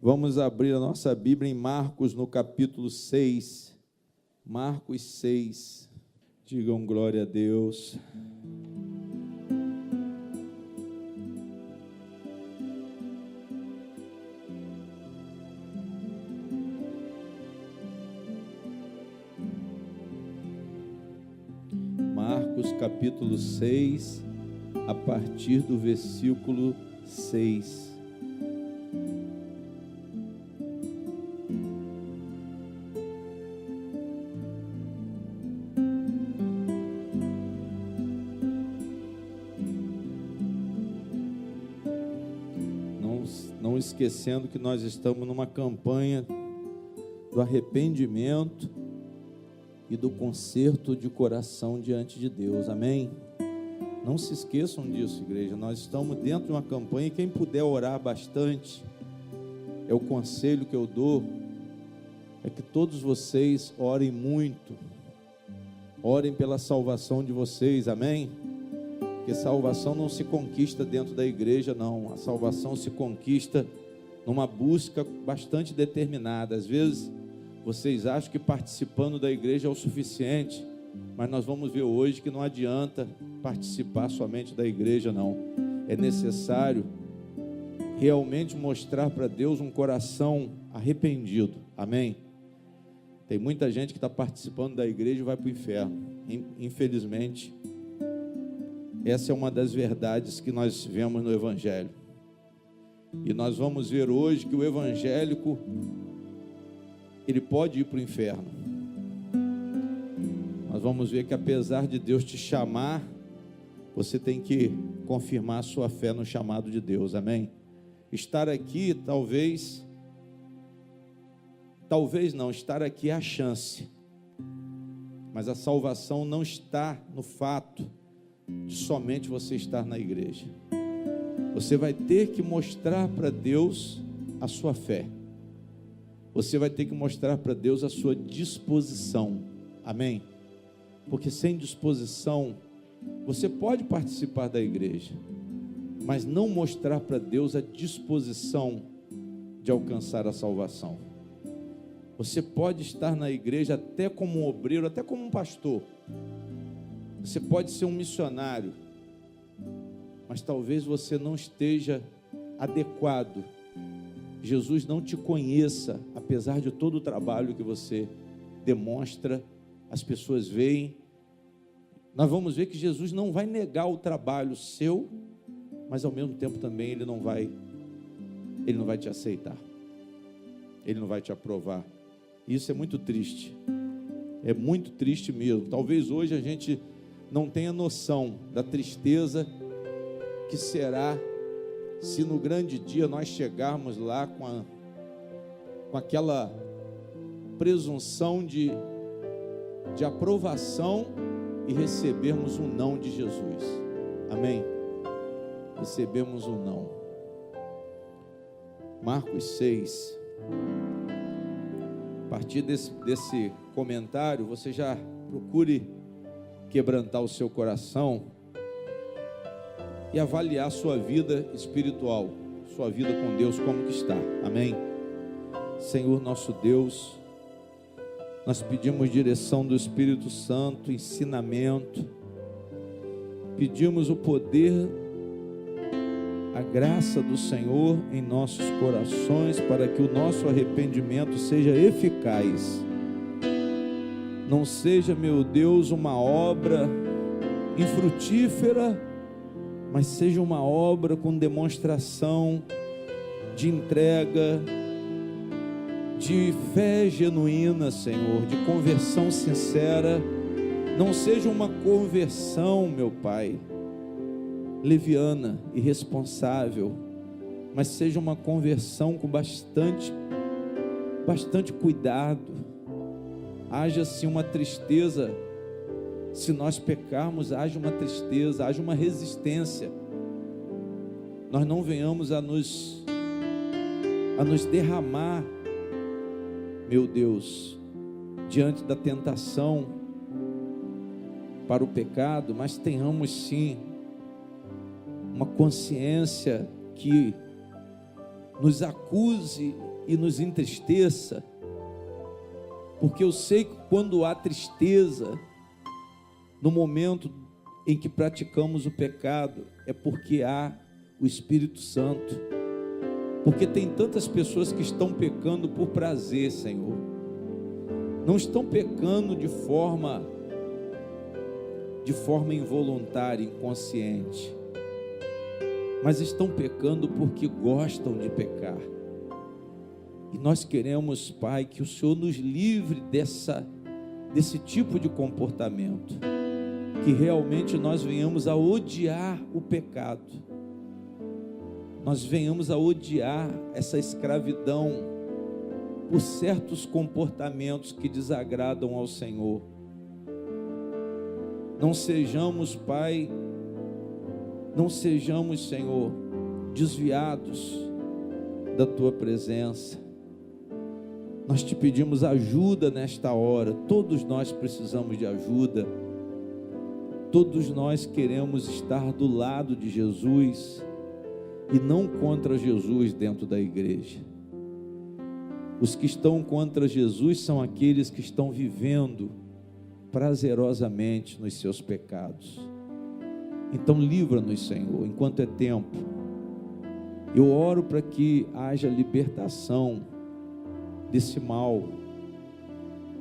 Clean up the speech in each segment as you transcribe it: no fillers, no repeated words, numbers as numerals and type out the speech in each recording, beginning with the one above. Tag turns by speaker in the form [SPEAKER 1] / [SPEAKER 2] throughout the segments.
[SPEAKER 1] Vamos abrir a nossa Bíblia em Marcos, no capítulo 6. Marcos 6. Digam glória a Deus. Marcos, capítulo 6, a partir do versículo 6. Não esquecendo que nós estamos numa campanha do arrependimento e do conserto de coração diante de Deus, amém? Não se esqueçam disso, igreja. Nós estamos dentro de uma campanha e quem puder orar bastante, é o conselho que eu dou, é que todos vocês orem muito, orem pela salvação de vocês, amém? Porque salvação não se conquista dentro da igreja, não. A salvação se conquista numa busca bastante determinada. Às vezes vocês acham que participando da igreja é o suficiente, mas nós vamos ver hoje que não adianta participar somente da igreja, não. É necessário realmente mostrar para Deus um coração arrependido, amém? Tem muita gente que está participando da igreja e vai para o inferno, infelizmente. Essa é uma das verdades que nós vemos no Evangelho. E nós vamos ver hoje que o evangélico, ele pode ir para o inferno. Nós vamos ver que apesar de Deus te chamar, você tem que confirmar a sua fé no chamado de Deus, amém? Estar aqui, talvez não, estar aqui é a chance. Mas a salvação não está no fato de somente você estar na igreja. Você vai ter que mostrar para Deus a sua fé. Você vai ter que mostrar para Deus a sua disposição, amém? Porque sem disposição, você pode participar da igreja, mas não mostrar para Deus a disposição de alcançar a salvação. Você pode estar na igreja até como um obreiro, até como um pastor. Você pode ser um missionário, mas talvez você não esteja adequado. Jesus não te conheça, apesar de todo o trabalho que você demonstra, as pessoas veem. Nós vamos ver que Jesus não vai negar o trabalho seu, mas ao mesmo tempo também ele não vai te aceitar. Ele não vai te aprovar. Isso é muito triste. É muito triste mesmo. Talvez hoje a gente não tenha noção da tristeza que será se no grande dia nós chegarmos lá com aquela presunção de aprovação e recebermos um não de Jesus, amém? Recebemos um não. Marcos 6, a partir desse comentário, você já procure quebrantar o seu coração e avaliar sua vida espiritual, sua vida com Deus, como que está, amém? Senhor nosso Deus, nós pedimos direção do Espírito Santo, ensinamento, pedimos o poder, a graça do Senhor em nossos corações, para que o nosso arrependimento seja eficaz, não seja, meu Deus, uma obra infrutífera, mas seja uma obra com demonstração de entrega, de fé genuína, Senhor, de conversão sincera. Não seja uma conversão, meu Pai, leviana, irresponsável, mas seja uma conversão com bastante cuidado. Haja assim uma tristeza, se nós pecarmos, haja uma tristeza, haja uma resistência. Nós não venhamos a nos derramar, meu Deus, diante da tentação para o pecado, mas tenhamos sim uma consciência que nos acuse e nos entristeça, porque eu sei que quando há tristeza, no momento em que praticamos o pecado, é porque há o Espírito Santo, porque tem tantas pessoas que estão pecando por prazer, Senhor, não estão pecando de forma involuntária, inconsciente, mas estão pecando porque gostam de pecar. E nós queremos, Pai, que o Senhor nos livre desse tipo de comportamento, que realmente nós venhamos a odiar o pecado, nós venhamos a odiar essa escravidão por certos comportamentos que desagradam ao Senhor. Não sejamos, Pai, não sejamos, Senhor, desviados da Tua presença. Nós te pedimos ajuda nesta hora. Todos nós precisamos de ajuda. Todos nós queremos estar do lado de Jesus e não contra Jesus dentro da igreja. Os que estão contra Jesus são aqueles que estão vivendo prazerosamente nos seus pecados. Então livra-nos, Senhor, enquanto é tempo. Eu oro para que haja libertação desse mal.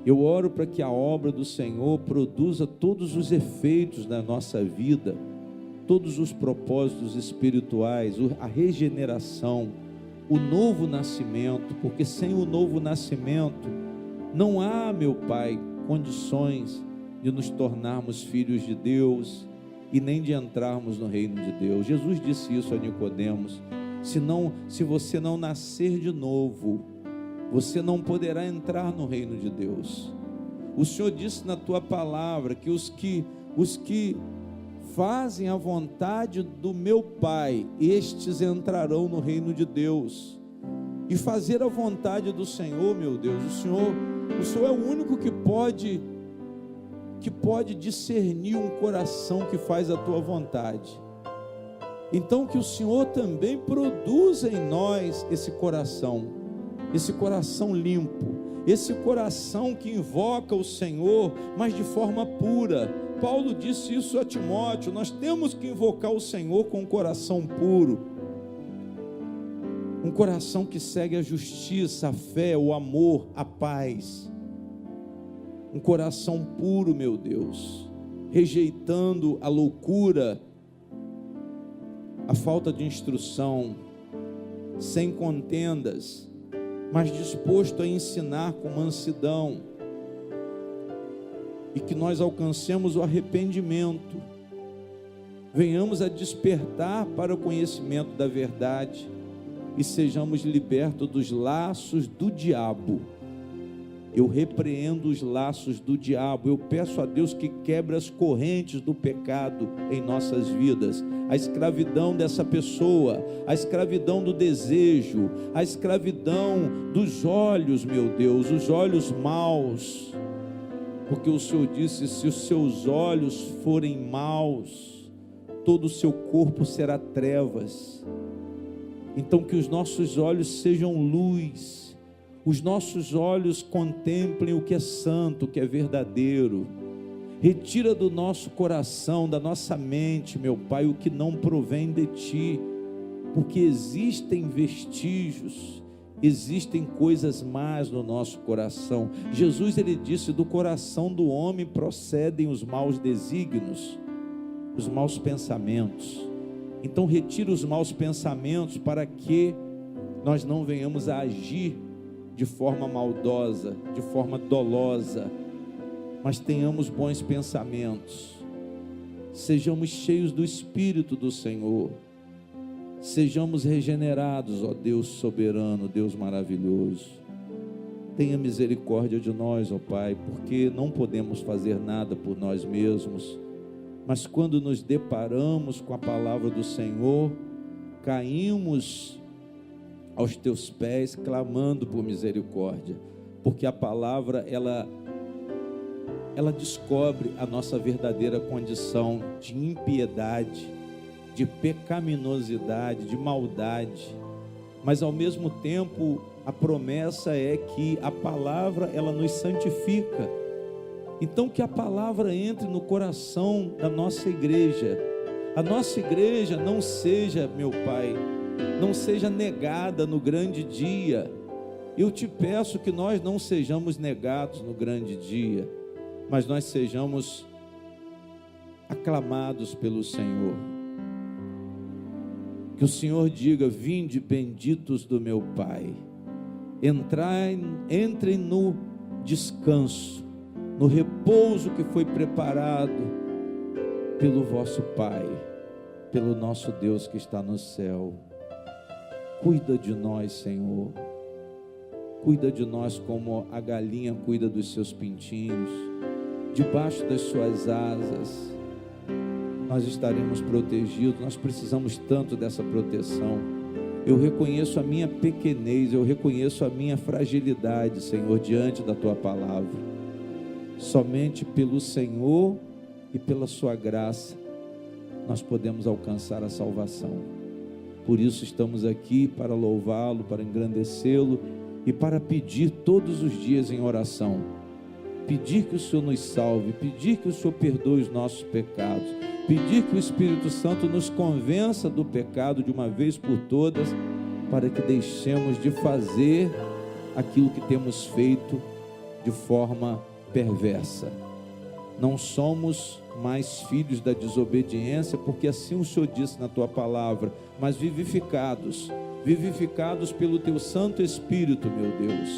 [SPEAKER 1] Eu oro para que a obra do Senhor produza todos os efeitos na nossa vida, todos os propósitos espirituais, a regeneração, o novo nascimento, porque sem o novo nascimento não há, meu Pai, condições de nos tornarmos filhos de Deus e nem de entrarmos no reino de Deus. Jesus disse isso a Nicodemos: se você não nascer de novo, você não poderá entrar no reino de Deus. O Senhor disse na tua palavra que os que fazem a vontade do meu Pai, estes entrarão no reino de Deus. E fazer a vontade do Senhor, meu Deus, o Senhor é o único que pode discernir um coração que faz a tua vontade. Então que o Senhor também produza em nós esse coração limpo, esse coração que invoca o Senhor, mas de forma pura. Paulo disse isso a Timóteo: nós temos que invocar o Senhor com um coração puro, um coração que segue a justiça, a fé, o amor, a paz, um coração puro, meu Deus, rejeitando a loucura, a falta de instrução, sem contendas, mas disposto a ensinar com mansidão, e que nós alcancemos o arrependimento, venhamos a despertar para o conhecimento da verdade e sejamos libertos dos laços do diabo. Eu repreendo os laços do diabo. Eu peço a Deus que quebre as correntes do pecado em nossas vidas, a escravidão dessa pessoa, a escravidão do desejo, a escravidão dos olhos, meu Deus, os olhos maus, porque o Senhor disse: se os seus olhos forem maus, todo o seu corpo será trevas. Então que os nossos olhos sejam luz, os nossos olhos contemplem o que é santo, o que é verdadeiro. Retira do nosso coração, da nossa mente, meu Pai, o que não provém de Ti, porque existem vestígios, existem coisas más no nosso coração. Jesus, ele disse: do coração do homem procedem os maus desígnios, os maus pensamentos. Então retira os maus pensamentos para que nós não venhamos a agir de forma maldosa, de forma dolosa, mas tenhamos bons pensamentos, sejamos cheios do Espírito do Senhor, sejamos regenerados, ó Deus soberano, Deus maravilhoso. Tenha misericórdia de nós, ó Pai, porque não podemos fazer nada por nós mesmos, mas quando nos deparamos com a palavra do Senhor, caímos aos teus pés, clamando por misericórdia, porque a palavra, ela descobre a nossa verdadeira condição de impiedade, de pecaminosidade, de maldade. mas ao mesmo tempo a promessa é que a palavra ela nos santifica. Então que a palavra entre no coração da nossa igreja. A nossa igreja não seja, meu Pai, não seja negada no grande dia. Eu te peço que nós não sejamos negados no grande dia, mas nós sejamos aclamados pelo Senhor. Que o Senhor diga: vinde benditos do meu Pai, entrem no descanso, no repouso que foi preparado pelo vosso Pai, pelo nosso Deus que está no céu. Cuida de nós, Senhor. Cuida de nós como a galinha cuida dos seus pintinhos. Debaixo das suas asas nós estaremos protegidos. Nós precisamos tanto dessa proteção. Eu reconheço a minha pequenez, eu reconheço a minha fragilidade, Senhor, diante da tua palavra. Somente pelo Senhor e pela sua graça nós podemos alcançar a salvação. Por isso estamos aqui para louvá-lo, para engrandecê-lo e para pedir todos os dias em oração. Pedir que o Senhor nos salve, pedir que o Senhor perdoe os nossos pecados, pedir que o Espírito Santo nos convença do pecado de uma vez por todas, para que deixemos de fazer aquilo que temos feito de forma perversa. Não somos mais filhos da desobediência, porque assim o Senhor disse na tua palavra, mas vivificados pelo teu Santo Espírito, meu Deus.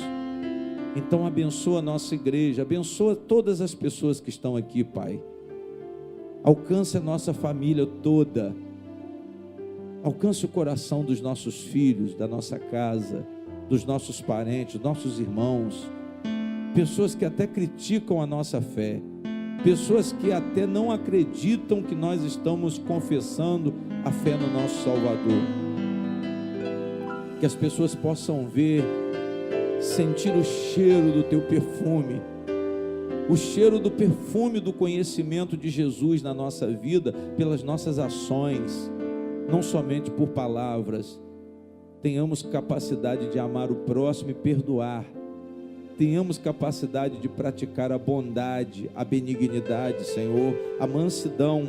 [SPEAKER 1] Então abençoa a nossa igreja, abençoa todas as pessoas que estão aqui, Pai. Alcance a nossa família toda, alcance o coração dos nossos filhos, da nossa casa, dos nossos parentes, nossos irmãos, pessoas que até criticam a nossa fé, pessoas que até não acreditam que nós estamos confessando a fé no nosso Salvador. Que as pessoas possam ver, sentir o cheiro do teu perfume, o cheiro do perfume do conhecimento de Jesus na nossa vida, pelas nossas ações, não somente por palavras. Tenhamos capacidade de amar o próximo e perdoar. Tenhamos capacidade de praticar a bondade, a benignidade, Senhor, a mansidão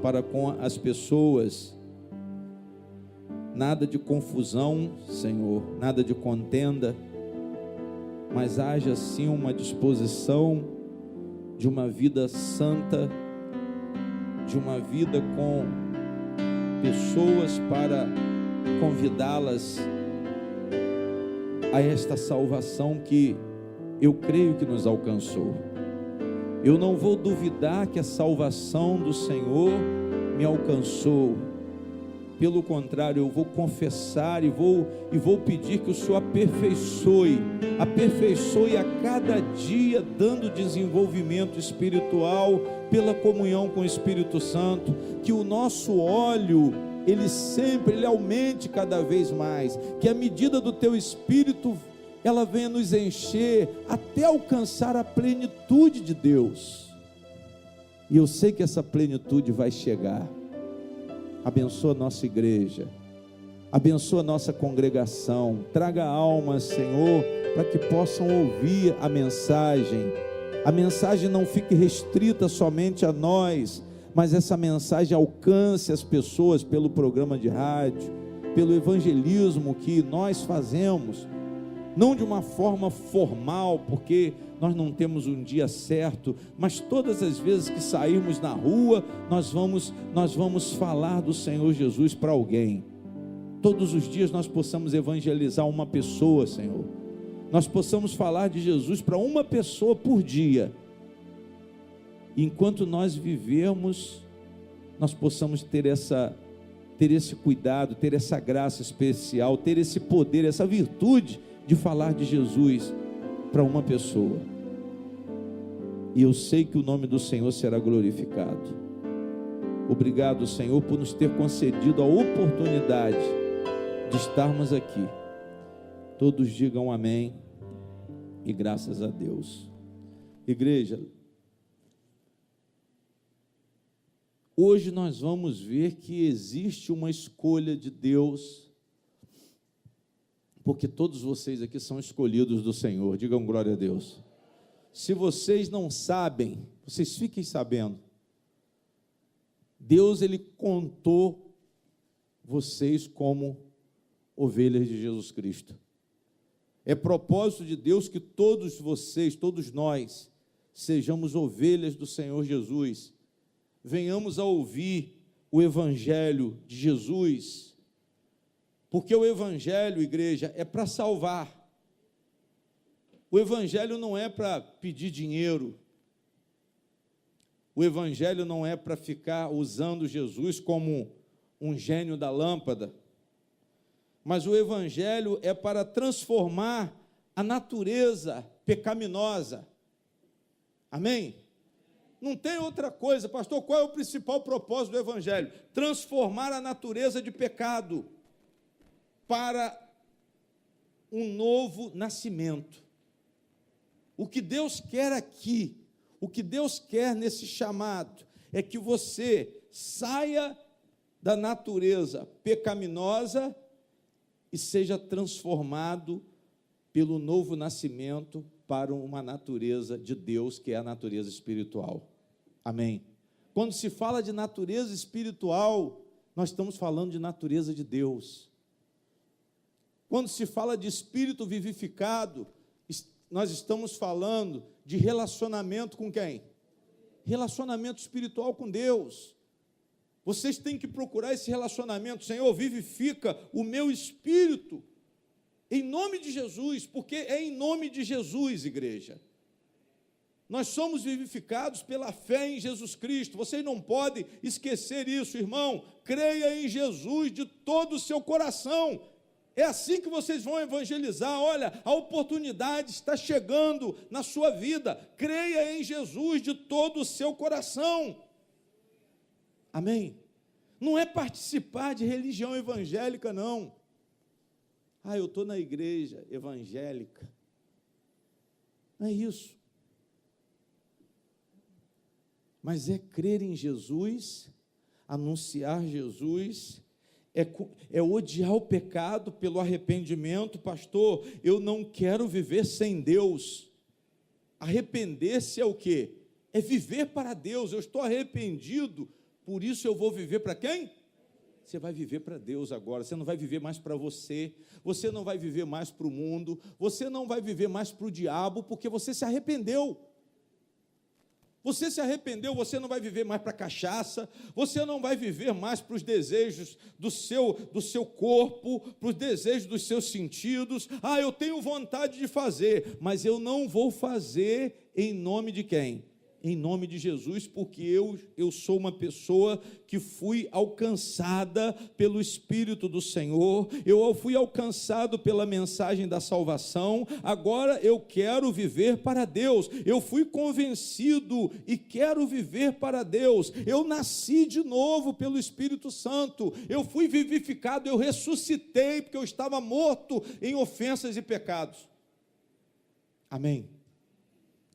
[SPEAKER 1] para com as pessoas. Nada de confusão, Senhor, nada de contenda, mas haja sim uma disposição de uma vida santa, de uma vida com pessoas para convidá-las a esta salvação que eu creio que nos alcançou. Eu não vou duvidar que a salvação do Senhor me alcançou. Pelo contrário, eu vou confessar e vou pedir que o Senhor aperfeiçoe a cada dia, dando desenvolvimento espiritual pela comunhão com o Espírito Santo, que o nosso óleo, ele aumente cada vez mais, que a medida do teu Espírito, ela venha nos encher até alcançar a plenitude de Deus, e eu sei que essa plenitude vai chegar. Abençoa a nossa igreja, abençoa a nossa congregação, traga almas, Senhor, para que possam ouvir a mensagem não fique restrita somente a nós, mas essa mensagem alcance as pessoas pelo programa de rádio, pelo evangelismo que nós fazemos, não de uma forma formal, porque nós não temos um dia certo, mas todas as vezes que sairmos na rua, nós vamos falar do Senhor Jesus para alguém. Todos os dias nós possamos evangelizar uma pessoa, Senhor. Nós possamos falar de Jesus para uma pessoa por dia. Enquanto nós vivemos, nós possamos ter esse cuidado, ter essa graça especial, ter esse poder, essa virtude de falar de Jesus para uma pessoa. E eu sei que o nome do Senhor será glorificado. Obrigado, Senhor, por nos ter concedido a oportunidade de estarmos aqui. Todos digam amém e graças a Deus. Igreja, hoje nós vamos ver que existe uma escolha de Deus Porque todos vocês aqui são escolhidos do Senhor. Digam glória a Deus. Se vocês não sabem, vocês fiquem sabendo. Deus, Ele contou vocês como ovelhas de Jesus Cristo. É propósito de Deus que todos vocês, todos nós, sejamos ovelhas do Senhor Jesus. Venhamos a ouvir o Evangelho de Jesus. Porque o Evangelho, igreja, é para salvar. O Evangelho não é para pedir dinheiro. O Evangelho não é para ficar usando Jesus como um gênio da lâmpada. Mas o Evangelho é para transformar a natureza pecaminosa. Amém? Não tem outra coisa, pastor. Qual é o principal propósito do Evangelho? Transformar a natureza de pecado para um novo nascimento. O que Deus quer aqui, o que Deus quer nesse chamado, é que você saia da natureza pecaminosa e seja transformado pelo novo nascimento para uma natureza de Deus, que é a natureza espiritual. Amém? Quando se fala de natureza espiritual, nós estamos falando de natureza de Deus. Quando se fala de espírito vivificado, nós estamos falando de relacionamento com quem? Relacionamento espiritual com Deus. Vocês têm que procurar esse relacionamento. Senhor, vivifica o meu espírito, em nome de Jesus, porque é em nome de Jesus, igreja. Nós somos vivificados pela fé em Jesus Cristo. Vocês não podem esquecer isso, irmão. Creia em Jesus de todo o seu coração. É assim que vocês vão evangelizar. Olha, a oportunidade está chegando na sua vida. Creia em Jesus de todo o seu coração. Amém? Não é participar de religião evangélica, não. Eu estou na igreja evangélica. Não é isso. Mas é crer em Jesus, anunciar Jesus, é odiar o pecado pelo arrependimento. Pastor, eu não quero viver sem Deus. Arrepender-se é o quê? É viver para Deus. Eu estou arrependido, por isso eu vou viver para quem? Você vai viver para Deus agora. Você não vai viver mais para você. Você não vai viver mais para o mundo. Você não vai viver mais para o diabo, porque você se arrependeu. Você se arrependeu, você não vai viver mais para a cachaça, você não vai viver mais para os desejos do seu corpo, para os desejos dos seus sentidos. Eu tenho vontade de fazer, mas eu não vou fazer em nome de quem? Em nome de Jesus, porque eu sou uma pessoa que fui alcançada pelo Espírito do Senhor, eu fui alcançado pela mensagem da salvação, agora eu quero viver para Deus, eu fui convencido e quero viver para Deus, eu nasci de novo pelo Espírito Santo, eu fui vivificado, eu ressuscitei, porque eu estava morto em ofensas e pecados. Amém?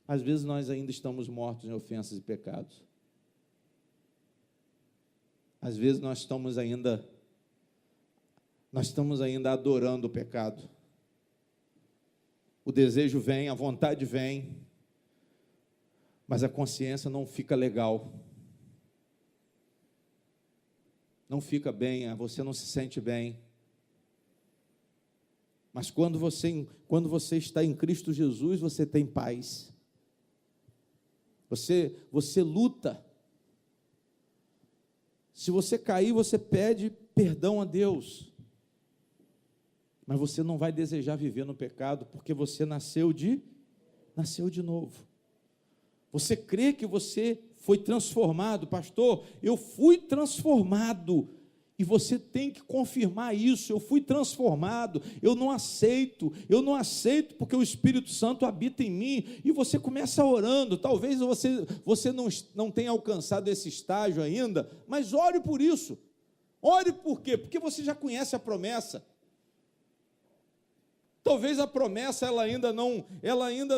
[SPEAKER 1] Às vezes nós ainda estamos mortos em ofensas e pecados. Às vezes nós estamos ainda adorando o pecado. O desejo vem, a vontade vem, mas a consciência não fica legal. Não fica bem, você não se sente bem. Mas quando você está em Cristo Jesus, você tem paz. Você luta. Se você cair, você pede perdão a Deus. Mas você não vai desejar viver no pecado, porque você nasceu de novo. Você crê que você foi transformado, pastor? Eu fui transformado. E você tem que confirmar isso. Eu fui transformado, eu não aceito porque o Espírito Santo habita em mim. E você começa orando. Talvez você não tenha alcançado esse estágio ainda, mas ore por isso. Ore por quê? Porque você já conhece a promessa. Talvez a promessa ela ainda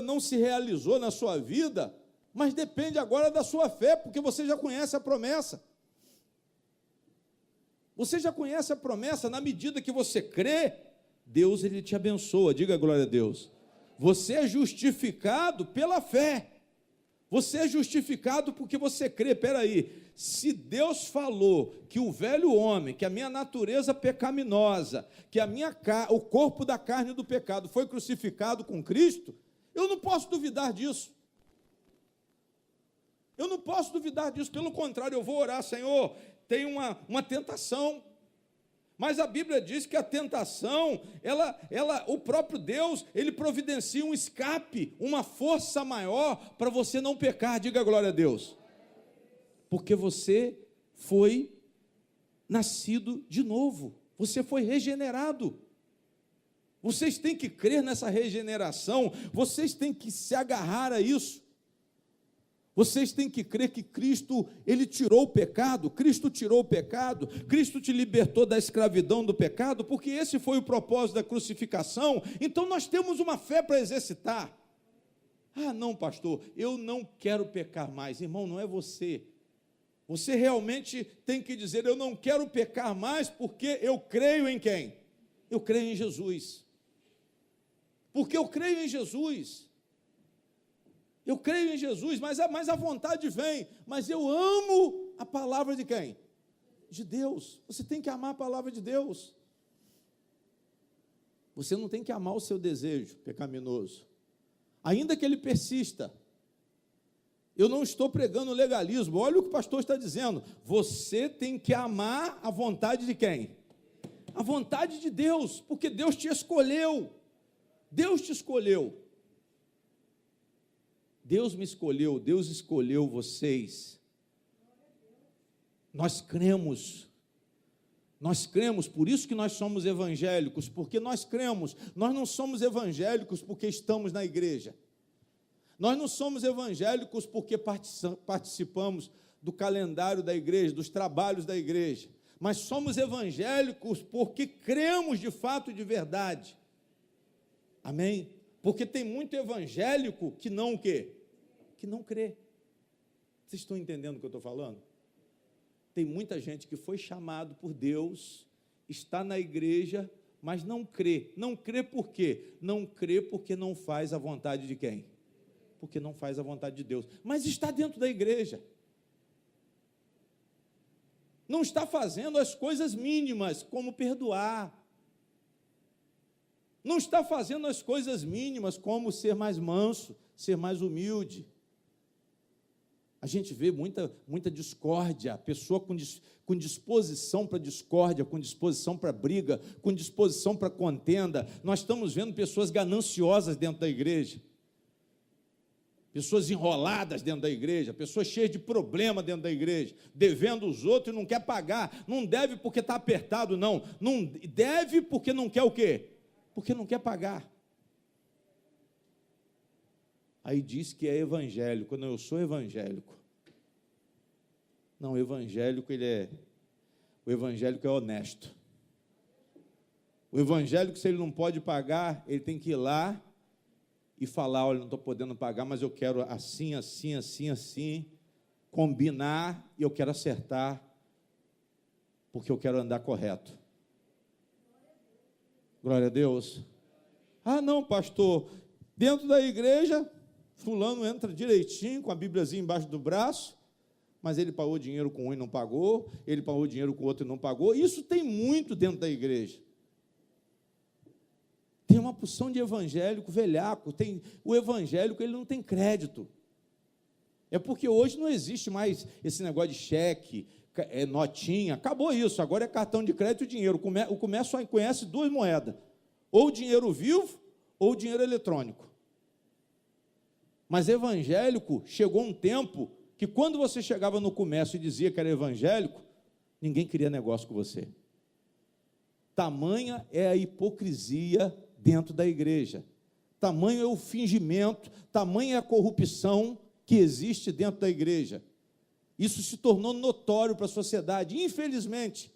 [SPEAKER 1] não se realizou na sua vida, mas depende agora da sua fé, porque você já conhece a promessa. Você já conhece a promessa. Na medida que você crê, Deus, ele te abençoa. Diga glória a Deus. Você é justificado pela fé. Você é justificado porque você crê. Espera aí, se Deus falou que o velho homem, que a minha natureza pecaminosa, que o corpo da carne do pecado foi crucificado com Cristo, eu não posso duvidar disso. Eu não posso duvidar disso, pelo contrário, eu vou orar, Senhor, tem uma tentação. Mas a Bíblia diz que a tentação, o próprio Deus, ele providencia um escape, uma força maior para você não pecar. Diga glória a Deus. Porque você foi nascido de novo, você foi regenerado. Vocês têm que crer nessa regeneração, vocês têm que se agarrar a isso. Vocês têm que crer que Cristo, ele tirou o pecado, Cristo tirou o pecado, Cristo te libertou da escravidão do pecado, porque esse foi o propósito da crucificação. Então nós temos uma fé para exercitar. Ah, não, pastor, eu não quero pecar mais. Irmão, não é você. Você realmente tem que dizer, eu não quero pecar mais, porque eu creio em quem? Eu creio em Jesus. Porque eu creio em Jesus. Eu creio em Jesus, mas a vontade vem. Mas eu amo a palavra de quem? De Deus. Você tem que amar a palavra de Deus. Você não tem que amar o seu desejo pecaminoso, ainda que ele persista. Eu não estou pregando legalismo. Olha o que o pastor está dizendo. Você tem que amar a vontade de quem? A vontade de Deus, porque Deus te escolheu. Deus te escolheu. Deus me escolheu, Deus escolheu vocês. Nós cremos, por isso que nós somos evangélicos, porque nós cremos. Nós não somos evangélicos porque estamos na igreja. Nós não somos evangélicos porque participamos do calendário da igreja, dos trabalhos da igreja, mas somos evangélicos porque cremos de fato e de verdade. Amém? Porque tem muito evangélico que não o quê? Que não crê. Vocês estão entendendo o que eu estou falando? Tem muita gente que foi chamado por Deus, está na igreja, mas não crê. Não crê por quê? Não crê porque não faz a vontade de quem? Porque não faz a vontade de Deus. Mas está dentro da igreja. Não está fazendo as coisas mínimas, como perdoar. Não está fazendo as coisas mínimas, como ser mais manso, ser mais humilde. A gente vê muita discórdia, a pessoa com disposição para discórdia, com disposição para briga, com disposição para contenda. Nós estamos vendo pessoas gananciosas dentro da igreja, pessoas enroladas dentro da igreja, pessoas cheias de problema dentro da igreja, devendo os outros e não quer pagar. Não deve porque está apertado, não. Não deve porque não quer o quê? Porque não quer pagar. Aí diz que é evangélico. Não, eu sou evangélico. Não, o evangélico é honesto. O evangélico, se ele não pode pagar, ele tem que ir lá e falar, olha, não estou podendo pagar, mas eu quero assim, assim, assim, assim, combinar e eu quero acertar, porque eu quero andar correto. Glória a Deus. Ah, não, pastor, dentro da igreja, fulano entra direitinho, com a Bíbliazinha embaixo do braço, mas ele pagou dinheiro com um e não pagou, ele pagou dinheiro com o outro e não pagou. Isso tem muito dentro da igreja. Tem uma porção de evangélico velhaco, o evangélico ele não tem crédito. É porque hoje não existe mais esse negócio de cheque, notinha, acabou isso, agora é cartão de crédito e dinheiro. O comércio só conhece duas moedas, ou dinheiro vivo, ou dinheiro eletrônico. Mas evangélico, chegou um tempo que quando você chegava no comércio e dizia que era evangélico, ninguém queria negócio com você. Tamanha é a hipocrisia dentro da igreja, tamanho é o fingimento, tamanha é a corrupção que existe dentro da igreja. Isso se tornou notório para a sociedade, infelizmente.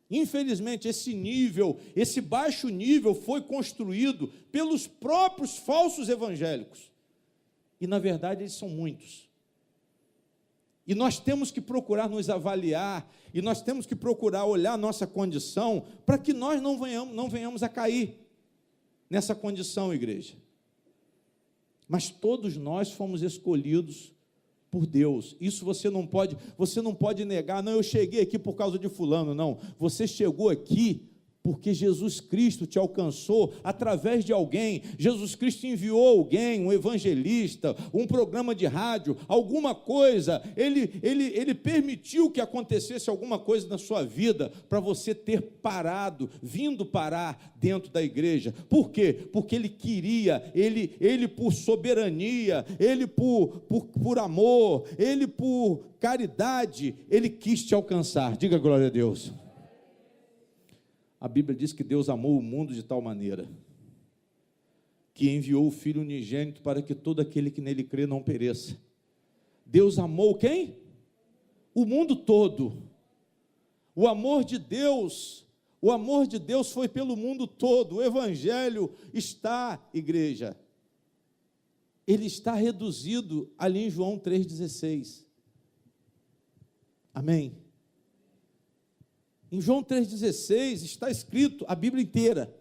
[SPEAKER 1] Infelizmente, esse baixo nível foi construído pelos próprios falsos evangélicos. E, na verdade, eles são muitos. E nós temos que procurar nos avaliar, e nós temos que procurar olhar a nossa condição, para que nós não venhamos a cair nessa condição, igreja. Mas todos nós fomos escolhidos por Deus. Isso você não pode negar. Não, eu cheguei aqui por causa de fulano, não. Você chegou aqui porque Jesus Cristo te alcançou através de alguém. Jesus Cristo enviou alguém, um evangelista, um programa de rádio, alguma coisa. Ele permitiu que acontecesse alguma coisa na sua vida para você ter vindo parar dentro da igreja. Por quê? Porque Ele queria, Ele por soberania, Ele por amor, Ele por caridade, Ele quis te alcançar. Diga glória a Deus. A Bíblia diz que Deus amou o mundo de tal maneira que enviou o Filho unigênito para que todo aquele que nele crê não pereça. Deus amou quem? O mundo todo. O amor de Deus foi pelo mundo todo. O Evangelho está, igreja, ele está reduzido ali em João 3,16. Amém? Em João 3,16 está escrito a Bíblia inteira.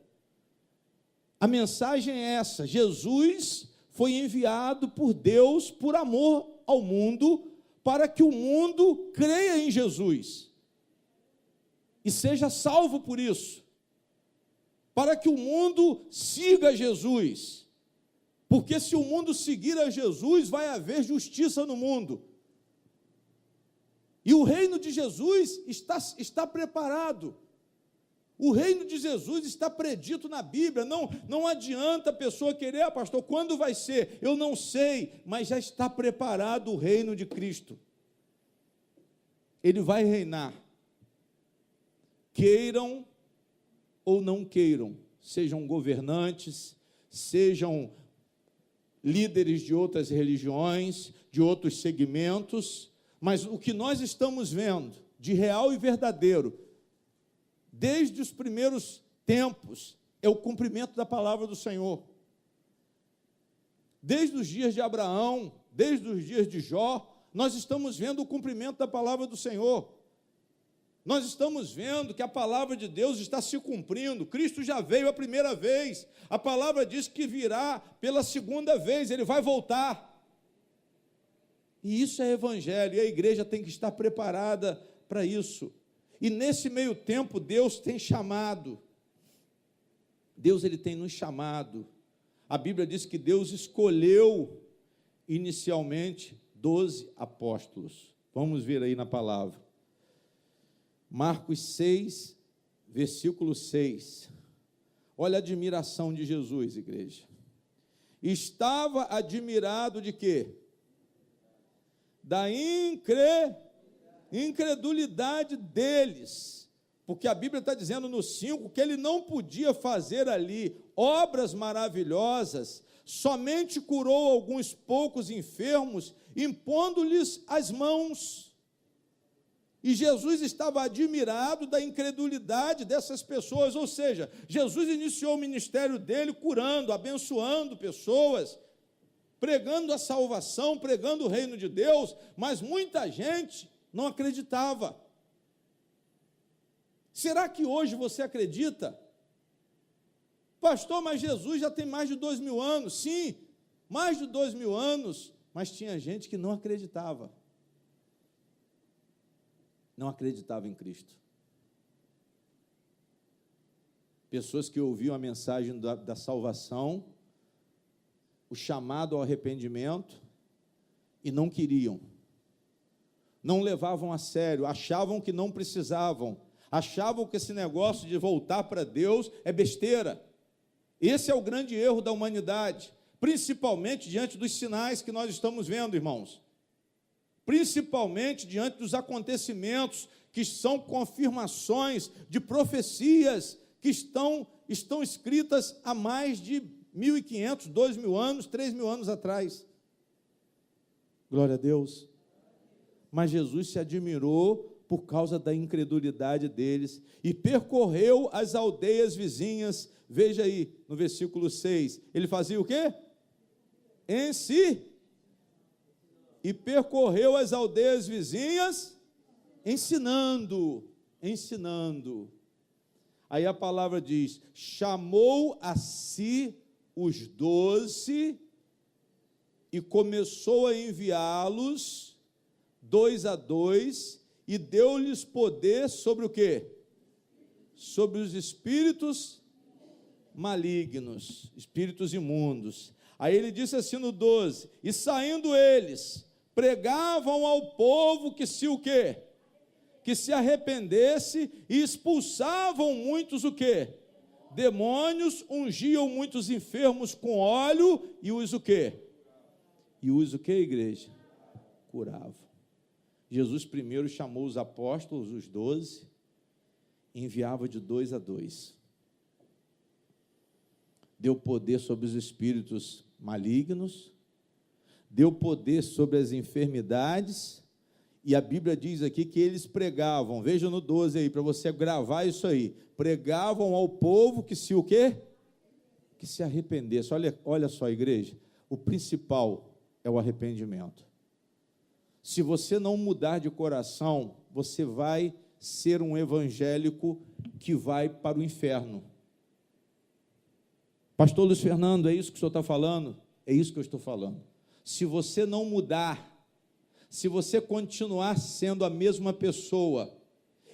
[SPEAKER 1] A mensagem é essa: Jesus foi enviado por Deus por amor ao mundo, para que o mundo creia em Jesus e seja salvo por isso, para que o mundo siga Jesus, porque se o mundo seguir a Jesus, vai haver justiça no mundo. E o reino de Jesus está preparado. O reino de Jesus está predito na Bíblia. Não adianta a pessoa querer, pastor, quando vai ser? Eu não sei, mas já está preparado o reino de Cristo. Ele vai reinar. Queiram ou não queiram, sejam governantes, sejam líderes de outras religiões, de outros segmentos, mas o que nós estamos vendo de real e verdadeiro, desde os primeiros tempos, é o cumprimento da palavra do Senhor. Desde os dias de Abraão, desde os dias de Jó, nós estamos vendo o cumprimento da palavra do Senhor. Nós estamos vendo que a palavra de Deus está se cumprindo. Cristo já veio a primeira vez. A palavra diz que virá pela segunda vez, Ele vai voltar. E isso é evangelho, e a igreja tem que estar preparada para isso. E nesse meio tempo, Deus tem chamado. Deus, Ele tem nos chamado. A Bíblia diz que Deus escolheu inicialmente 12 apóstolos. Vamos ver aí na palavra. Marcos 6, versículo 6. Olha a admiração de Jesus, igreja. Estava admirado de quê? Da incredulidade deles, porque a Bíblia está dizendo no 5 que ele não podia fazer ali obras maravilhosas, somente curou alguns poucos enfermos, impondo-lhes as mãos. E Jesus estava admirado da incredulidade dessas pessoas, ou seja, Jesus iniciou o ministério dele curando, abençoando pessoas, pregando a salvação, pregando o reino de Deus, mas muita gente não acreditava. Será que hoje você acredita? Pastor, mas Jesus já tem mais de 2000 anos. Sim, mais de 2000 anos, mas tinha gente que não acreditava. Não acreditava em Cristo. Pessoas que ouviam a mensagem da salvação, o chamado ao arrependimento, e não queriam, não levavam a sério, achavam que não precisavam, achavam que esse negócio de voltar para Deus é besteira. Esse é o grande erro da humanidade, principalmente diante dos sinais que nós estamos vendo, irmãos, principalmente diante dos acontecimentos que são confirmações de profecias que estão escritas há mais de 1.500, 2.000 anos, 3.000 anos atrás. Glória a Deus. Mas Jesus se admirou por causa da incredulidade deles e percorreu as aldeias vizinhas. Veja aí, no versículo 6, ele fazia o quê? e percorreu as aldeias vizinhas, ensinando. Aí a palavra diz: chamou a si os 12 e começou a enviá-los 2 a 2 e deu-lhes poder sobre o quê? Sobre os espíritos malignos, espíritos imundos. Aí ele disse assim no 12: e saindo eles, pregavam ao povo que se o quê? Que se arrependesse, e expulsavam muitos o quê? Demônios, ungiam muitos enfermos com óleo, e os o quê? E os o quê, igreja? Curavam. Jesus primeiro chamou os apóstolos, os 12, enviava de 2 a 2. Deu poder sobre os espíritos malignos, deu poder sobre as enfermidades, e a Bíblia diz aqui que eles pregavam, veja no 12 aí, para você gravar isso aí, pregavam ao povo que se o quê? Que se arrependesse. Olha só, igreja, o principal é o arrependimento. Se você não mudar de coração, você vai ser um evangélico que vai para o inferno. Pastor Luiz Fernando, é isso que o senhor está falando? É isso que eu estou falando. Se você não mudar, se você continuar sendo a mesma pessoa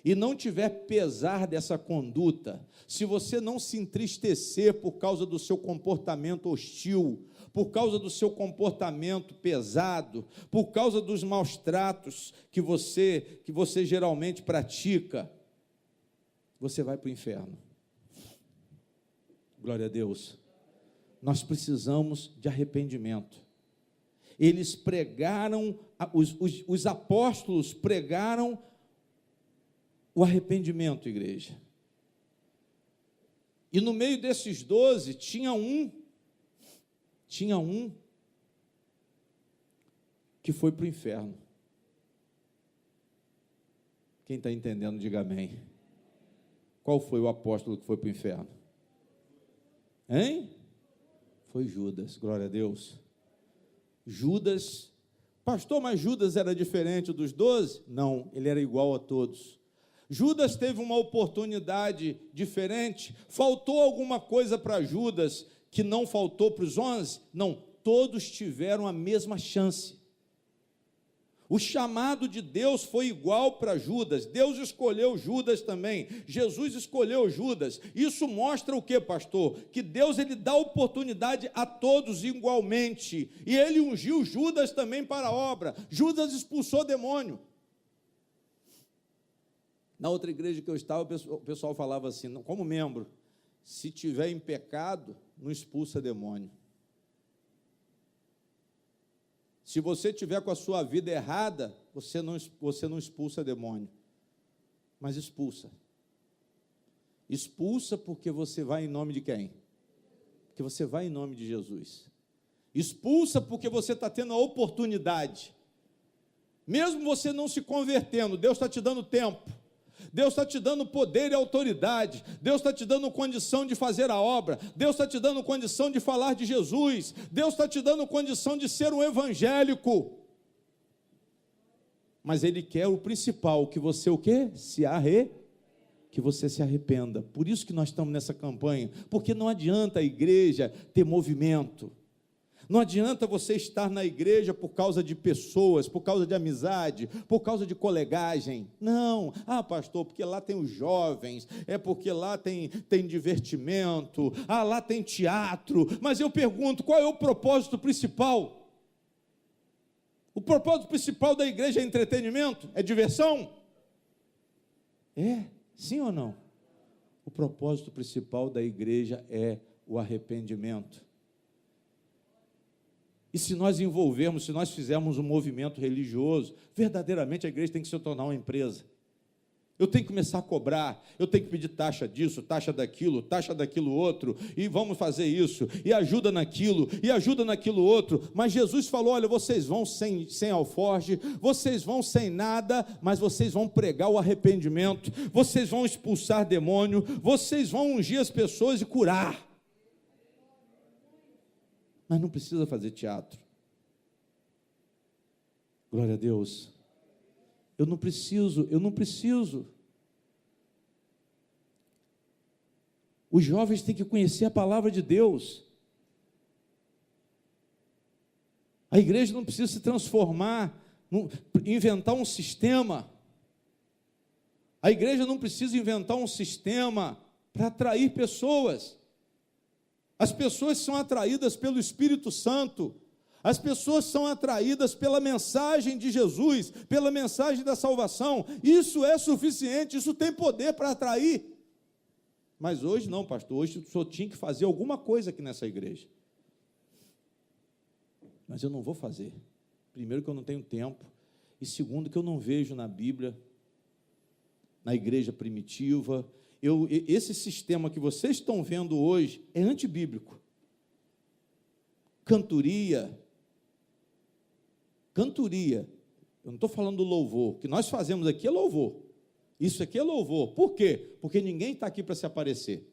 [SPEAKER 1] e não tiver pesar dessa conduta, se você não se entristecer por causa do seu comportamento hostil, por causa do seu comportamento pesado, por causa dos maus tratos que você geralmente pratica, você vai para o inferno. Glória a Deus. Nós precisamos de arrependimento. Eles pregaram, os apóstolos pregaram o arrependimento, igreja. E no meio desses 12, tinha um que foi para o inferno. Quem está entendendo, diga amém. Qual foi o apóstolo que foi para o inferno? Hein? Foi Judas, glória a Deus. Judas, pastor, mas Judas era diferente dos 12? Não, ele era igual a todos. Judas teve uma oportunidade diferente? Faltou alguma coisa para Judas que não faltou para os 11? Não, todos tiveram a mesma chance. O chamado de Deus foi igual para Judas. Deus escolheu Judas também. Jesus escolheu Judas. Isso mostra o quê, pastor? Que Deus, ele dá oportunidade a todos igualmente. E ele ungiu Judas também para a obra. Judas expulsou demônio. Na outra igreja que eu estava, o pessoal falava assim, como membro, se tiver em pecado, não expulsa demônio. Se você tiver com a sua vida errada, você não expulsa demônio, mas expulsa. Expulsa porque você vai em nome de quem? Porque você vai em nome de Jesus. Expulsa porque você está tendo a oportunidade. Mesmo você não se convertendo, Deus está te dando tempo. Deus está te dando poder e autoridade, Deus está te dando condição de fazer a obra, Deus está te dando condição de falar de Jesus, Deus está te dando condição de ser um evangélico, mas Ele quer o principal, que você o quê? Que você se arrependa. Por isso que nós estamos nessa campanha, porque não adianta a igreja ter movimento, não adianta você estar na igreja por causa de pessoas, por causa de amizade, por causa de colegagem. Não, pastor, porque lá tem os jovens, é porque lá tem divertimento, lá tem teatro. Mas eu pergunto, qual é o propósito principal? O propósito principal da igreja é entretenimento? É diversão? É, sim ou não? O propósito principal da igreja é o arrependimento. E se nós envolvermos, se nós fizermos um movimento religioso, verdadeiramente a igreja tem que se tornar uma empresa. Eu tenho que começar a cobrar, eu tenho que pedir taxa disso, taxa daquilo outro, e vamos fazer isso, e ajuda naquilo outro. Mas Jesus falou, olha, vocês vão sem alforje, vocês vão sem nada, mas vocês vão pregar o arrependimento, vocês vão expulsar demônio, vocês vão ungir as pessoas e curar. Mas não precisa fazer teatro. Glória a Deus. Eu não preciso. Os jovens têm que conhecer a palavra de Deus. A igreja não precisa se transformar, inventar um sistema. A igreja não precisa inventar um sistema para atrair pessoas. As pessoas são atraídas pelo Espírito Santo. As pessoas são atraídas pela mensagem de Jesus, pela mensagem da salvação. Isso é suficiente, isso tem poder para atrair. Mas hoje não, pastor, hoje o senhor tinha que fazer alguma coisa aqui nessa igreja. Mas eu não vou fazer. Primeiro, que eu não tenho tempo. E segundo, que eu não vejo na Bíblia, na igreja primitiva. Esse sistema que vocês estão vendo hoje é antibíblico. Cantoria. Eu não estou falando do louvor. O que nós fazemos aqui é louvor. Isso aqui é louvor. Por quê? Porque ninguém está aqui para se aparecer.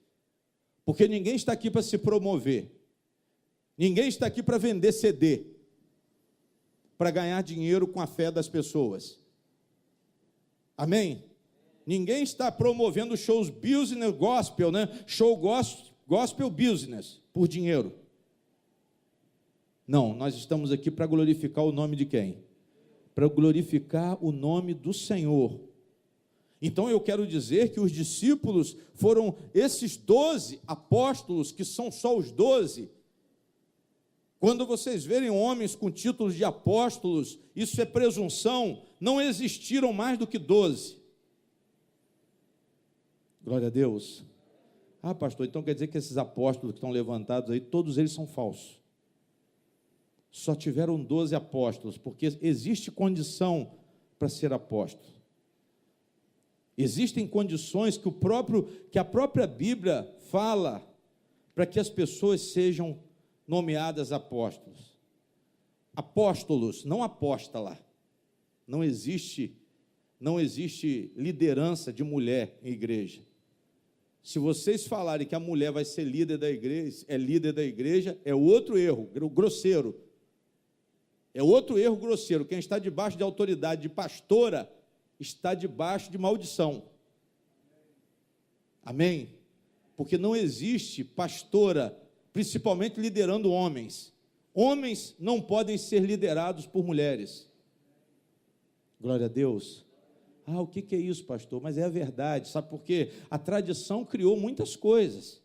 [SPEAKER 1] Porque ninguém está aqui para se promover. Ninguém está aqui para vender CD, para ganhar dinheiro com a fé das pessoas. Amém? Ninguém está promovendo shows business gospel, né? Show gospel business, por dinheiro. Não, nós estamos aqui para glorificar o nome de quem? Para glorificar o nome do Senhor. Então eu quero dizer que os discípulos foram esses 12 apóstolos, que são só os 12. Quando vocês verem homens com títulos de apóstolos, isso é presunção, não existiram mais do que 12. Glória a Deus. Ah, pastor, então quer dizer que esses apóstolos que estão levantados aí, todos eles são falsos. Só tiveram 12 apóstolos, porque existe condição para ser apóstolo. Existem condições que a própria Bíblia fala para que as pessoas sejam nomeadas apóstolos. Apóstolos, não apóstola. Não existe liderança de mulher em igreja. Se vocês falarem que a mulher vai ser líder da igreja, é outro erro grosseiro. É outro erro grosseiro. Quem está debaixo de autoridade de pastora está debaixo de maldição. Amém? Porque não existe pastora, principalmente liderando homens. Homens não podem ser liderados por mulheres. Glória a Deus. Ah, o que é isso, pastor? Mas é a verdade, sabe por quê? A tradição criou muitas coisas.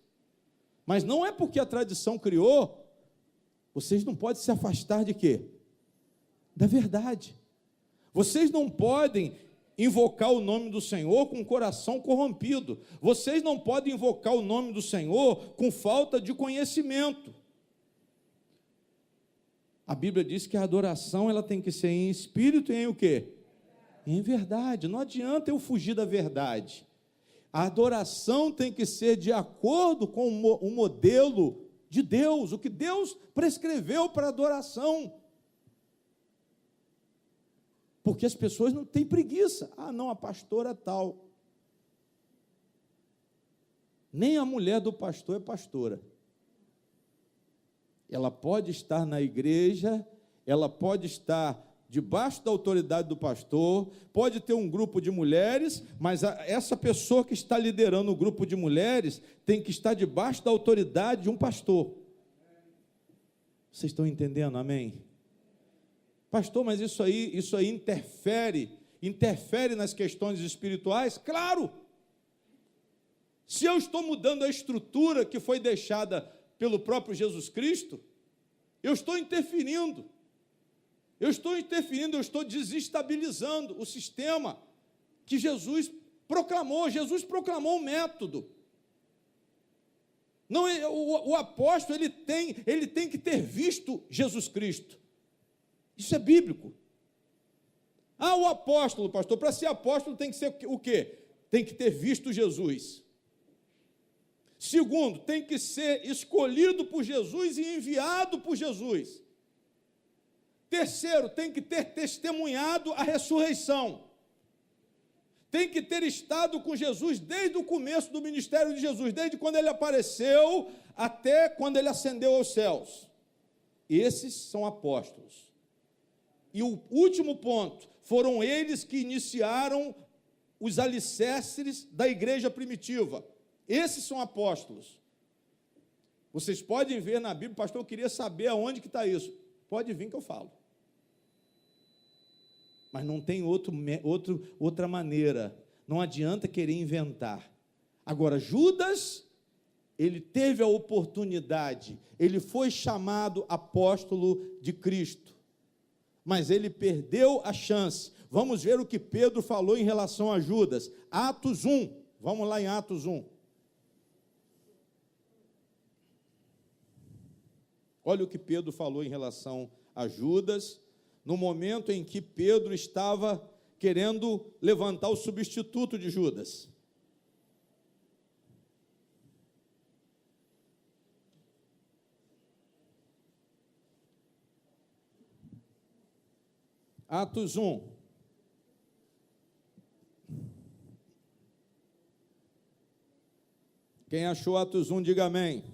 [SPEAKER 1] Mas não é porque a tradição criou, vocês não podem se afastar de quê? Da verdade. Vocês não podem invocar o nome do Senhor com o coração corrompido. Vocês não podem invocar o nome do Senhor com falta de conhecimento. A Bíblia diz que a adoração ela tem que ser em espírito e em o quê? Em verdade. Não adianta eu fugir da verdade. A adoração tem que ser de acordo com o modelo de Deus, o que Deus prescreveu para a adoração. Porque as pessoas não têm preguiça. Ah, não, a pastora tal. Nem a mulher do pastor é pastora. Ela pode estar na igreja, ela pode estar debaixo da autoridade do pastor, pode ter um grupo de mulheres, mas essa pessoa que está liderando o grupo de mulheres tem que estar debaixo da autoridade de um pastor. Vocês estão entendendo, amém? Pastor, mas isso aí interfere nas questões espirituais? Claro! Se eu estou mudando a estrutura que foi deixada pelo próprio Jesus Cristo, eu estou interferindo, eu estou desestabilizando o sistema que Jesus proclamou um método. Não, o apóstolo, ele tem que ter visto Jesus Cristo. Isso é bíblico. Ah, o apóstolo, pastor, para ser apóstolo tem que ser o quê? Tem que ter visto Jesus. Segundo, tem que ser escolhido por Jesus e enviado por Jesus. Terceiro, tem que ter testemunhado a ressurreição. Tem que ter estado com Jesus desde o começo do ministério de Jesus, desde quando ele apareceu até quando ele ascendeu aos céus. Esses são apóstolos. E o último ponto, foram eles que iniciaram os alicerces da igreja primitiva. Esses são apóstolos. Vocês podem ver na Bíblia, pastor, eu queria saber aonde que está isso. Pode vir que eu falo. Mas não tem outra maneira. Não adianta querer inventar. Agora, Judas, ele teve a oportunidade, ele foi chamado apóstolo de Cristo, mas ele perdeu a chance. Vamos ver o que Pedro falou em relação a Judas. Atos 1, vamos lá em Atos 1. Olha o que Pedro falou em relação a Judas, no momento em que Pedro estava querendo levantar o substituto de Judas. Atos 1. Quem achou Atos 1, diga amém.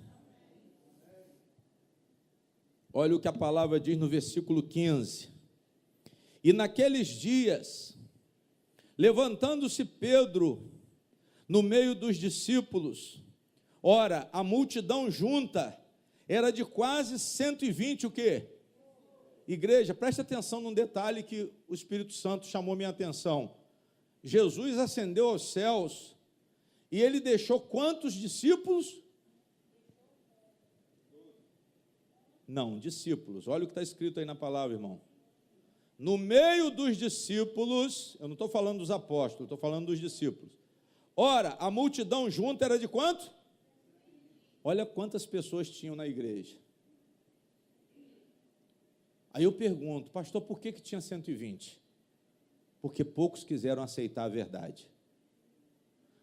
[SPEAKER 1] Olha o que a palavra diz no versículo 15. E naqueles dias, levantando-se Pedro no meio dos discípulos, ora, a multidão junta era de quase 120, o quê? Igreja, preste atenção num detalhe que o Espírito Santo chamou minha atenção. Jesus ascendeu aos céus e ele deixou quantos discípulos? Não, discípulos. Olha o que está escrito aí na palavra, irmão. No meio dos discípulos, eu não estou falando dos apóstolos, estou falando dos discípulos. Ora, a multidão junta era de quanto? Olha quantas pessoas tinham na igreja. Aí eu pergunto, pastor, por que tinha 120? Porque poucos quiseram aceitar a verdade.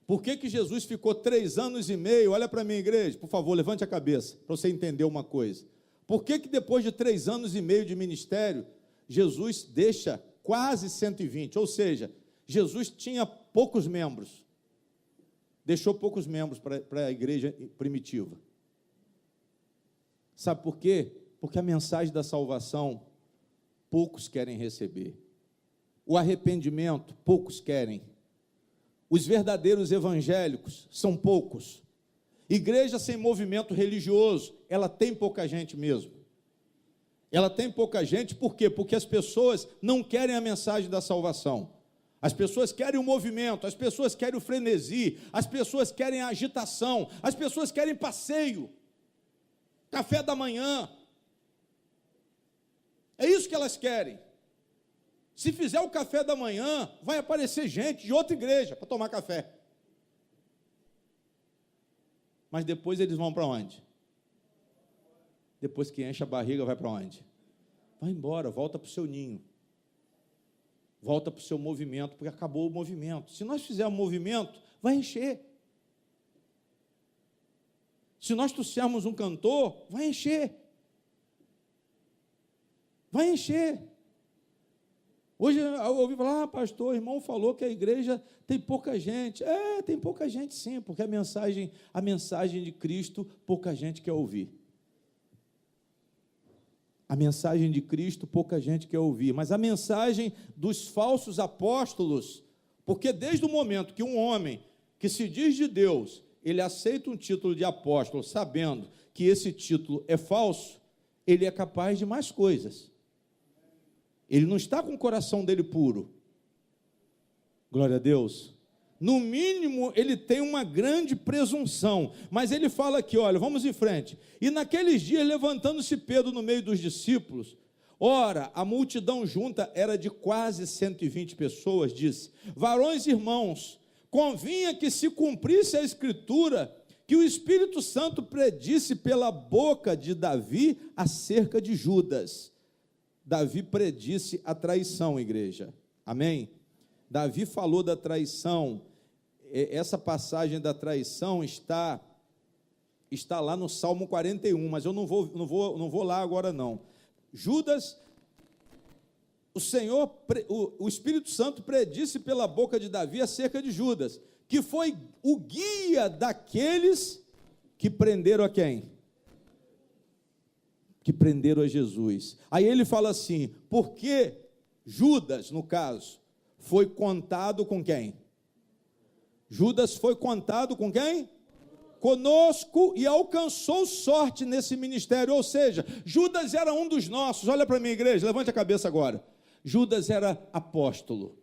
[SPEAKER 1] Por que Jesus ficou 3 anos e meio? Olha para mim, igreja, por favor, levante a cabeça, para você entender uma coisa. Por que depois de 3 anos e meio de ministério, Jesus deixa quase 120? Ou seja, Jesus tinha poucos membros. Deixou poucos membros para a igreja primitiva. Sabe por quê? Porque a mensagem da salvação, poucos querem receber. O arrependimento, poucos querem. Os verdadeiros evangélicos são poucos. Igreja sem movimento religioso, ela tem pouca gente mesmo. Ela tem pouca gente, por quê? Porque as pessoas não querem a mensagem da salvação. As pessoas querem o movimento, as pessoas querem o frenesi, as pessoas querem a agitação, as pessoas querem passeio, café da manhã. É isso que elas querem. Se fizer o café da manhã, vai aparecer gente de outra igreja para tomar café. Mas depois eles vão para onde? Depois que enche a barriga, vai para onde? Vai embora, volta para o seu ninho. Volta para o seu movimento, porque acabou o movimento. Se nós fizermos movimento, vai encher. Se nós trouxermos um cantor, vai encher. Vai encher. Hoje eu ouvi falar, pastor, o irmão falou que a igreja tem pouca gente. Tem pouca gente sim, porque a mensagem de Cristo, pouca gente quer ouvir. A mensagem de Cristo, pouca gente quer ouvir. Mas a mensagem dos falsos apóstolos, porque desde o momento que um homem que se diz de Deus, ele aceita um título de apóstolo, sabendo que esse título é falso, ele é capaz de mais coisas. Ele não está com o coração dele puro. Glória a Deus. No mínimo, ele tem uma grande presunção. Mas ele fala aqui, olha, vamos em frente. E naqueles dias, levantando-se Pedro no meio dos discípulos, ora, a multidão junta era de quase 120 pessoas, disse, varões irmãos, convinha que se cumprisse a Escritura, que o Espírito Santo predisse pela boca de Davi acerca de Judas. Davi predisse a traição, igreja. Amém? Davi falou da traição. Essa passagem da traição está lá no Salmo 41, mas eu não vou lá agora não. Judas, o Espírito Santo predisse pela boca de Davi acerca de Judas, que foi o guia daqueles que prenderam a quem? Que prenderam a Jesus. Aí ele fala assim, porque Judas, no caso, foi contado com quem? Judas foi contado com quem? Conosco, e alcançou sorte nesse ministério. Ou seja, Judas era um dos nossos. Olha para mim, igreja, levante a cabeça agora. Judas era apóstolo.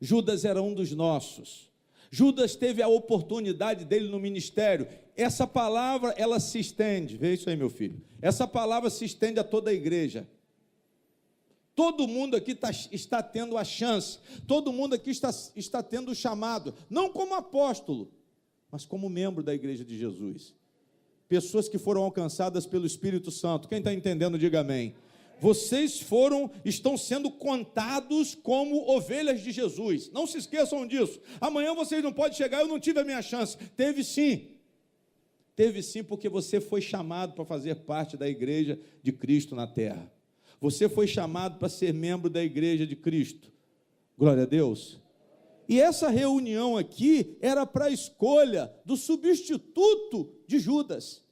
[SPEAKER 1] Judas era um dos nossos. Judas teve a oportunidade dele no ministério. Essa palavra, ela se estende. Vê isso aí, meu filho. Essa palavra se estende a toda a igreja. Todo mundo aqui está tendo a chance. Todo mundo aqui está tendo o chamado. Não como apóstolo, mas como membro da igreja de Jesus. Pessoas que foram alcançadas pelo Espírito Santo. Quem está entendendo, diga amém. Vocês estão sendo contados como ovelhas de Jesus. Não se esqueçam disso. Amanhã vocês não podem chegar, eu não tive a minha chance. Teve sim. Teve sim, porque você foi chamado para fazer parte da igreja de Cristo na terra. Você foi chamado para ser membro da igreja de Cristo. Glória a Deus. E essa reunião aqui era para a escolha do substituto de Judas.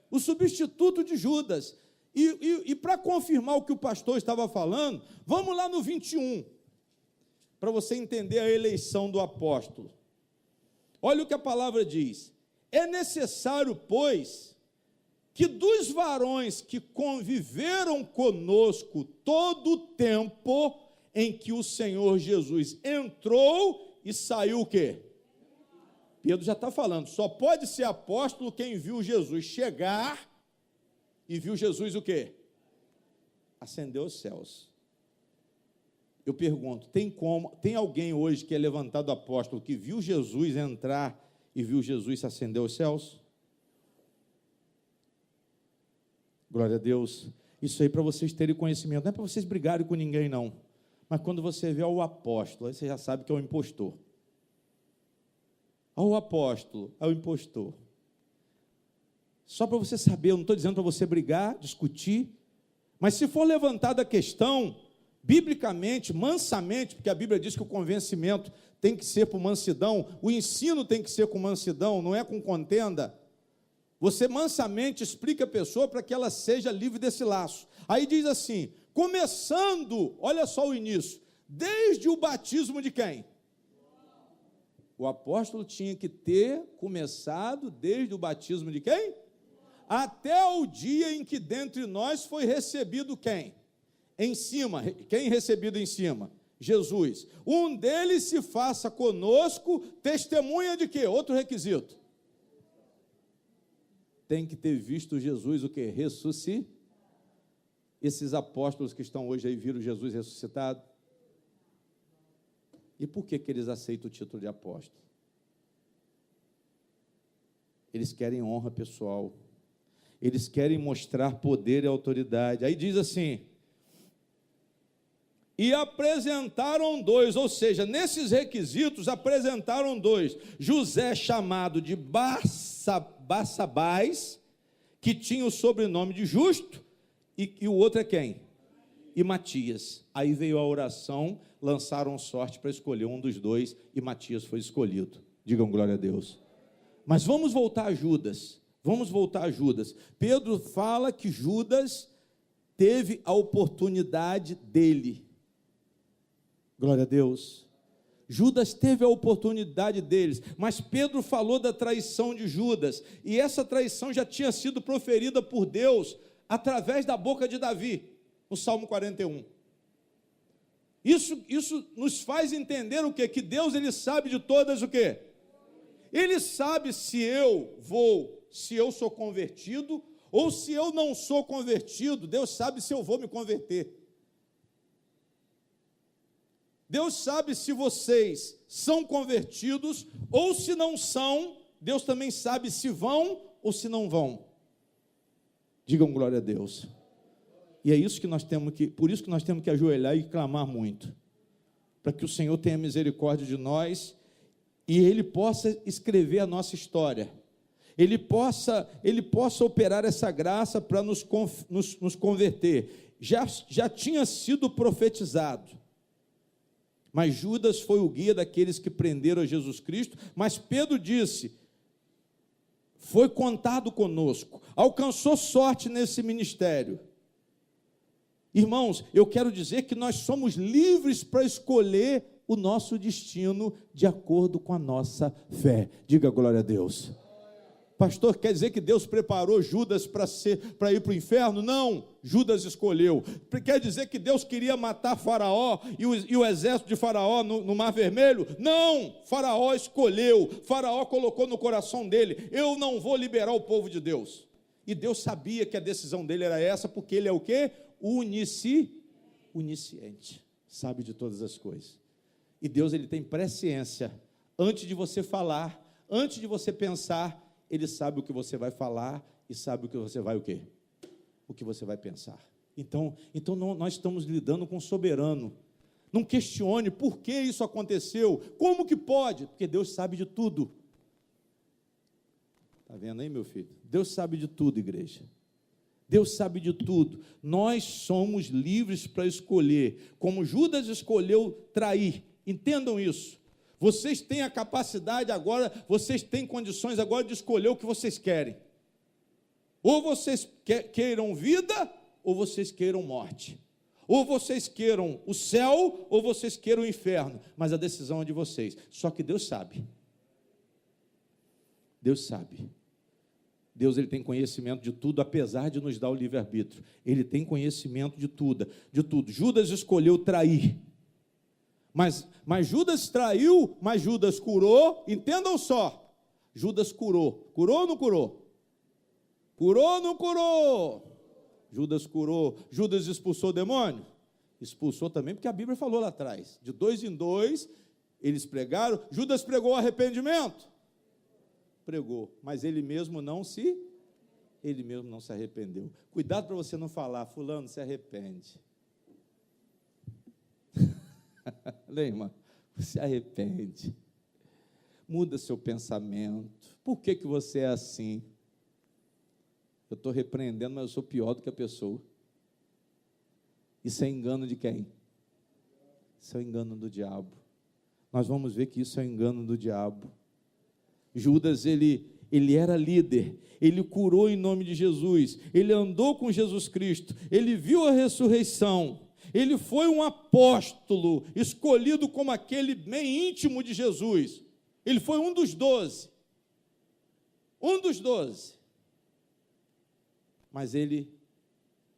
[SPEAKER 1] O substituto de Judas. E para confirmar o que o pastor estava falando, vamos lá no 21, para você entender a eleição do apóstolo. Olha o que a palavra diz. É necessário, pois, que dos varões que conviveram conosco todo o tempo em que o Senhor Jesus entrou e saiu o quê? Pedro já está falando, só pode ser apóstolo quem viu Jesus chegar e viu Jesus o quê? Ascendeu aos céus. Eu pergunto, tem alguém hoje que é levantado apóstolo que viu Jesus entrar e viu Jesus se ascender aos céus? Glória a Deus. Isso aí para vocês terem conhecimento, não é para vocês brigarem com ninguém não, mas quando você vê o apóstolo, aí você já sabe que é o impostor. O apóstolo é o impostor. Só para você saber, eu não estou dizendo para você brigar, discutir, mas se for levantada a questão, biblicamente, mansamente, porque a Bíblia diz que o convencimento tem que ser por mansidão, o ensino tem que ser com mansidão, não é com contenda. Você mansamente explica a pessoa para que ela seja livre desse laço. Aí diz assim, começando, olha só o início, desde o batismo de quem? O apóstolo tinha que ter começado desde o batismo de quem? Até o dia em que dentre nós foi recebido quem? Em cima, quem recebido em cima? Jesus. Um deles se faça conosco testemunha de quê? Outro requisito. Tem que ter visto Jesus o quê? Ressuscitar. Esses apóstolos que estão hoje aí viram Jesus ressuscitado? E por que eles aceitam o título de apóstolo? Eles querem honra pessoal. Eles querem mostrar poder e autoridade. Aí diz assim, e apresentaram dois, ou seja, nesses requisitos apresentaram dois, José chamado de Barsabás, que tinha o sobrenome de Justo, e o outro é quem? E Matias. Aí veio a oração, lançaram sorte para escolher um dos dois, e Matias foi escolhido. Digam glória a Deus. Mas vamos voltar a Judas. Pedro fala que Judas teve a oportunidade dele. Glória a Deus. Judas teve a oportunidade deles, mas Pedro falou da traição de Judas, e essa traição já tinha sido proferida por Deus através da boca de Davi, no Salmo 41. Isso nos faz entender o quê? Que Deus, ele sabe de todas o quê? Ele sabe se eu sou convertido, ou se eu não sou convertido, Deus sabe se eu vou me converter. Deus sabe se vocês são convertidos, ou se não são, Deus também sabe se vão ou se não vão. Digam glória a Deus. E é isso que por isso que nós temos que ajoelhar e clamar muito, para que o Senhor tenha misericórdia de nós, e Ele possa escrever a nossa história, Ele possa operar essa graça para nos converter. Já tinha sido profetizado, mas Judas foi o guia daqueles que prenderam a Jesus Cristo, mas Pedro disse, foi contado conosco, alcançou sorte nesse ministério. Irmãos, eu quero dizer que nós somos livres para escolher o nosso destino de acordo com a nossa fé. Diga glória a Deus. Pastor, quer dizer que Deus preparou Judas para ir para o inferno? Não, Judas escolheu. Quer dizer que Deus queria matar Faraó e o exército de Faraó no Mar Vermelho? Não, Faraó escolheu, Faraó colocou no coração dele: eu não vou liberar o povo de Deus. E Deus sabia que a decisão dele era essa, porque ele é o quê? Onisciente, sabe de todas as coisas. E Deus, ele tem presciência. Antes de você falar, antes de você pensar, ele sabe o que você vai falar e sabe o que você vai o quê? O que você vai pensar. Então nós estamos lidando com o soberano. Não questione por que isso aconteceu, como que pode? Porque Deus sabe de tudo. Está vendo aí, meu filho? Deus sabe de tudo, igreja. Deus sabe de tudo. Nós somos livres para escolher, como Judas escolheu trair. Entendam isso. Vocês têm a capacidade agora, vocês têm condições agora de escolher o que vocês querem. Ou vocês queiram vida, ou vocês queiram morte. Ou vocês queiram o céu, ou vocês queiram o inferno. Mas a decisão é de vocês. Só que Deus sabe. Deus sabe. Deus, ele tem conhecimento de tudo, apesar de nos dar o livre-arbítrio. Ele tem conhecimento de tudo. Judas escolheu trair. Mas Judas traiu, mas Judas curou. Entendam só, Judas curou. Curou ou não curou? Curou ou não curou? Judas curou. Judas expulsou o demônio? Expulsou também, porque a Bíblia falou lá atrás. De 2 em 2, eles pregaram. Judas pregou arrependimento? Pregou, mas ele mesmo não se arrependeu. Cuidado para você não falar: fulano se arrepende. Lê, irmã, se arrepende, muda seu pensamento. Por que você é assim? Eu estou repreendendo, mas eu sou pior do que a pessoa. Isso é engano de quem? Isso é o engano do diabo. Nós vamos ver que isso é o engano do diabo. Judas, ele era líder, ele curou em nome de Jesus, ele andou com Jesus Cristo, ele viu a ressurreição. Ele foi um apóstolo, escolhido como aquele bem íntimo de Jesus. Ele foi um dos 12. Mas ele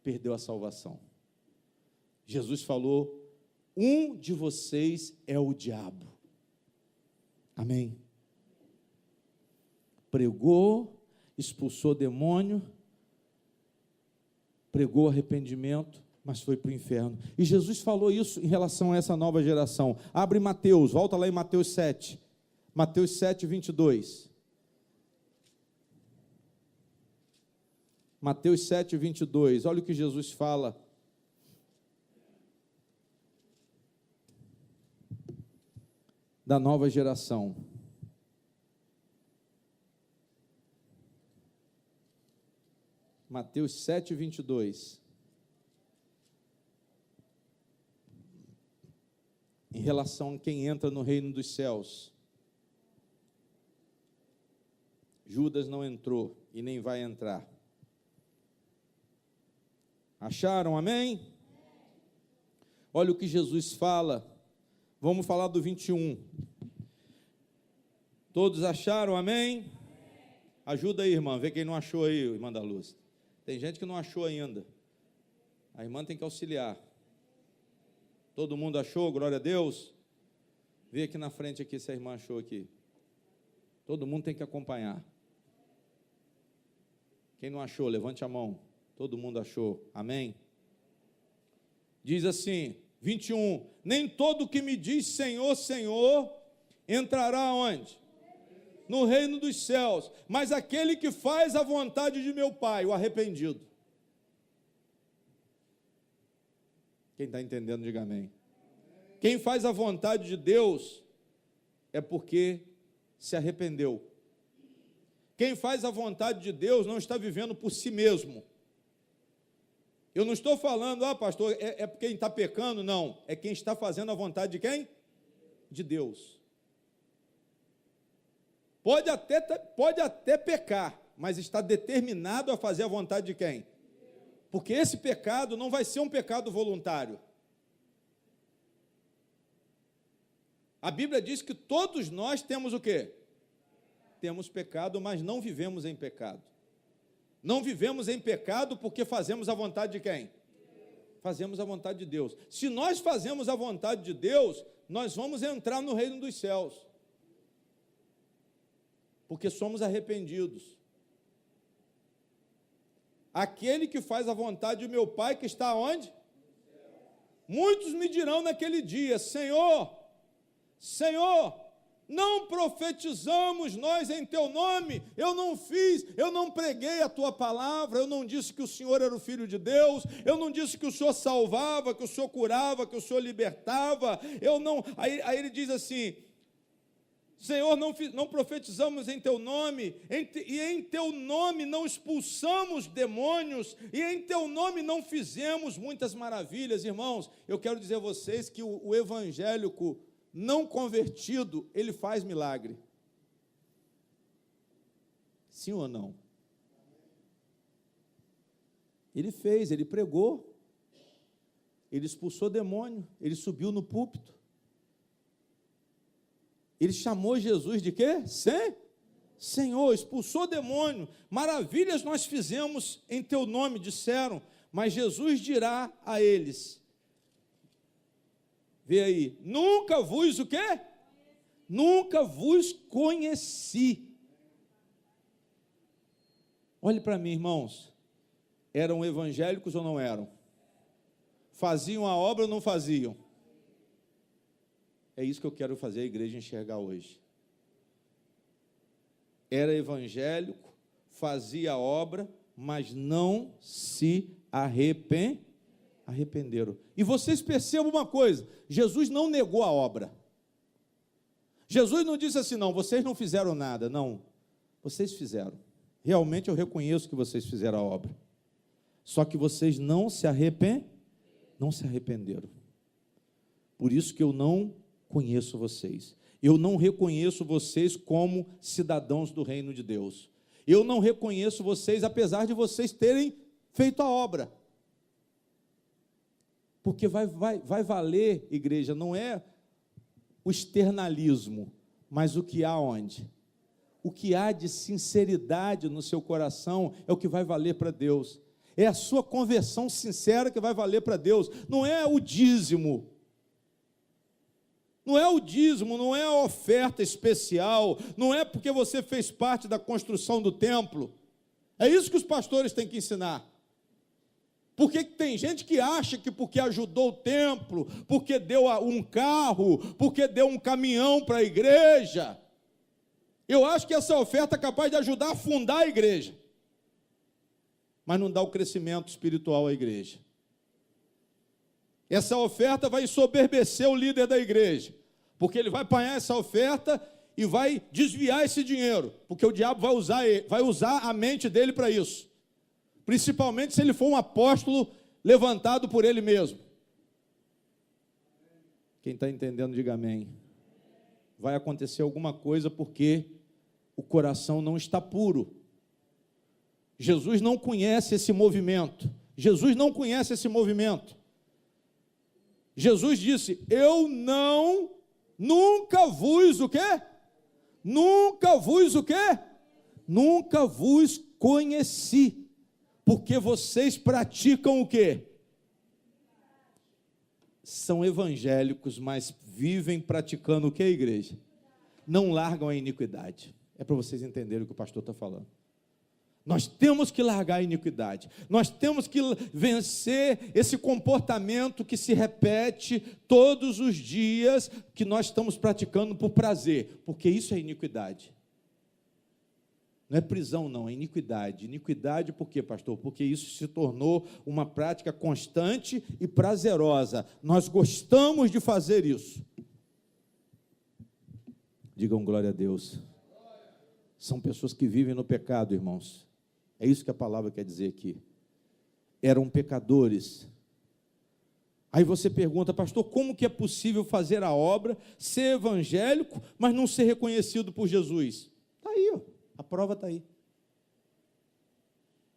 [SPEAKER 1] perdeu a salvação. Jesus falou: um de vocês é o diabo. Amém? Pregou, expulsou demônio, pregou arrependimento, mas foi para o inferno. E Jesus falou isso em relação a essa nova geração. Abre Mateus, volta lá em Mateus 7. Mateus 7, 22. Mateus 7, 22. Olha o que Jesus fala. Da nova geração. Mateus 7, 22. Em relação a quem entra no reino dos céus. Judas não entrou e nem vai entrar. Acharam, amém? Olha o que Jesus fala. Vamos falar do 21. Todos acharam, amém? Ajuda aí, irmã, vê quem não achou aí, irmã da luz. Tem gente que não achou ainda. A irmã tem que auxiliar. Todo mundo achou? Glória a Deus. Vê aqui na frente aqui se a irmã achou aqui. Todo mundo tem que acompanhar. Quem não achou, levante a mão. Todo mundo achou. Amém? Diz assim, 21. Nem todo que me diz Senhor, Senhor, entrará onde? No reino dos céus. Mas aquele que faz a vontade de meu Pai, o arrependido. Quem está entendendo, diga amém. Quem faz a vontade de Deus é porque se arrependeu. Quem faz a vontade de Deus não está vivendo por si mesmo. Eu não estou falando, pastor, é porque quem está pecando, não. É quem está fazendo a vontade de quem? De Deus. Pode até pecar, mas está determinado a fazer a vontade de quem? Porque esse pecado não vai ser um pecado voluntário. A Bíblia diz que todos nós temos o quê? Temos pecado, mas não vivemos em pecado. Não vivemos em pecado porque fazemos a vontade de quem? Fazemos a vontade de Deus. Se nós fazemos a vontade de Deus, nós vamos entrar no reino dos céus. Porque somos arrependidos. Aquele que faz a vontade do meu Pai que está onde? Muitos me dirão naquele dia: Senhor, Senhor, não profetizamos nós em teu nome? Eu não fiz, eu não preguei a tua palavra, eu não disse que o Senhor era o Filho de Deus, eu não disse que o Senhor salvava, que o Senhor curava, que o Senhor libertava, eu não. Aí ele diz assim: Senhor, não profetizamos em teu nome, e em teu nome não expulsamos demônios, e em teu nome não fizemos muitas maravilhas. Irmãos, eu quero dizer a vocês que o evangélico não convertido, ele faz milagre. Sim ou não? Ele fez, ele pregou, ele expulsou demônio, ele subiu no púlpito. Ele chamou Jesus de quê? Senhor, expulsou demônio, maravilhas nós fizemos em teu nome, disseram, mas Jesus dirá a eles, vê aí, nunca vos o quê? Nunca vos conheci. Olhe para mim, irmãos, eram evangélicos ou não eram? Faziam a obra ou não faziam? É isso que eu quero fazer a igreja enxergar hoje. Era evangélico, fazia a obra, mas não se arrependeram. E vocês percebam uma coisa, Jesus não negou a obra. Jesus não disse assim, não, vocês não fizeram nada. Não, vocês fizeram. Realmente eu reconheço que vocês fizeram a obra. Só que vocês não se arrependeram. Por isso que eu não conheço vocês. Eu não reconheço vocês como cidadãos do reino de Deus. Eu não reconheço vocês, apesar de vocês terem feito a obra. Porque vai valer, igreja, não é o externalismo, mas o que há onde? O que há de sinceridade no seu coração é o que vai valer para Deus. É a sua conversão sincera que vai valer para Deus. Não é o dízimo. Não é o dízimo, não é a oferta especial, não é porque você fez parte da construção do templo. É isso que os pastores têm que ensinar. Porque tem gente que acha que porque ajudou o templo, porque deu um carro, porque deu um caminhão para a igreja, eu acho que essa oferta é capaz de ajudar a fundar a igreja, mas não dá o crescimento espiritual à igreja. Essa oferta vai ensoberbecer o líder da igreja, porque ele vai apanhar essa oferta e vai desviar esse dinheiro, porque o diabo vai usar a mente dele para isso, principalmente se ele for um apóstolo levantado por ele mesmo. Quem está entendendo, diga amém. Vai acontecer alguma coisa porque o coração não está puro. Jesus não conhece esse movimento. Jesus não conhece esse movimento. Jesus disse, eu nunca vos o quê? Nunca vos o quê? Nunca vos conheci, porque vocês praticam o quê? São evangélicos, mas vivem praticando o quê, igreja? Não largam a iniquidade. É para vocês entenderem o que o pastor está falando. Nós temos que largar a iniquidade, nós temos que vencer esse comportamento que se repete todos os dias, que nós estamos praticando por prazer, porque isso é iniquidade. Não é prisão não, é iniquidade. Iniquidade por quê, pastor? Porque isso se tornou uma prática constante e prazerosa. Nós gostamos de fazer isso. Digam glória a Deus. São pessoas que vivem no pecado, irmãos. É isso que a palavra quer dizer aqui. Eram pecadores. Aí você pergunta, pastor, como que é possível fazer a obra, ser evangélico, mas não ser reconhecido por Jesus? Está aí, ó, a prova está aí.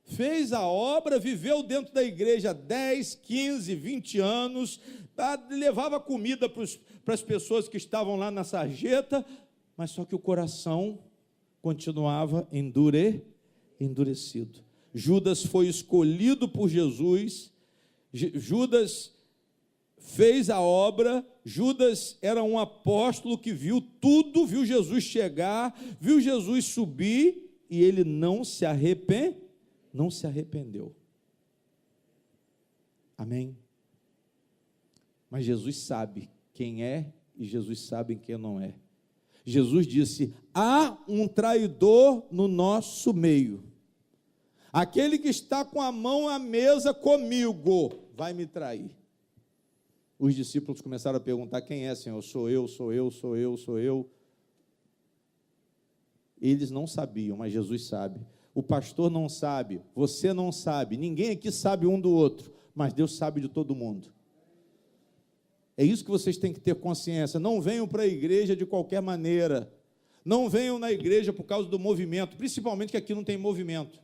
[SPEAKER 1] fez a obra, viveu dentro da igreja 10, 15, 20 anos, levava comida para as pessoas que estavam lá na sarjeta, mas só que o coração continuava endurecido. Judas foi escolhido por Jesus, Judas fez a obra, Judas era um apóstolo que viu tudo, viu Jesus chegar, viu Jesus subir, e ele não se arrependeu. Amém? Mas Jesus sabe quem é e Jesus sabe quem não é. Jesus disse: há um traidor no nosso meio. Aquele que está com a mão à mesa comigo vai me trair. Os discípulos começaram a perguntar: quem é, Senhor? Sou eu. Eles não sabiam, mas Jesus sabe. O pastor não sabe, você não sabe, ninguém aqui sabe um do outro, mas Deus sabe de todo mundo. É isso que vocês têm que ter consciência. Não venham para a igreja de qualquer maneira. Não venham na igreja por causa do movimento, principalmente que aqui não tem movimento.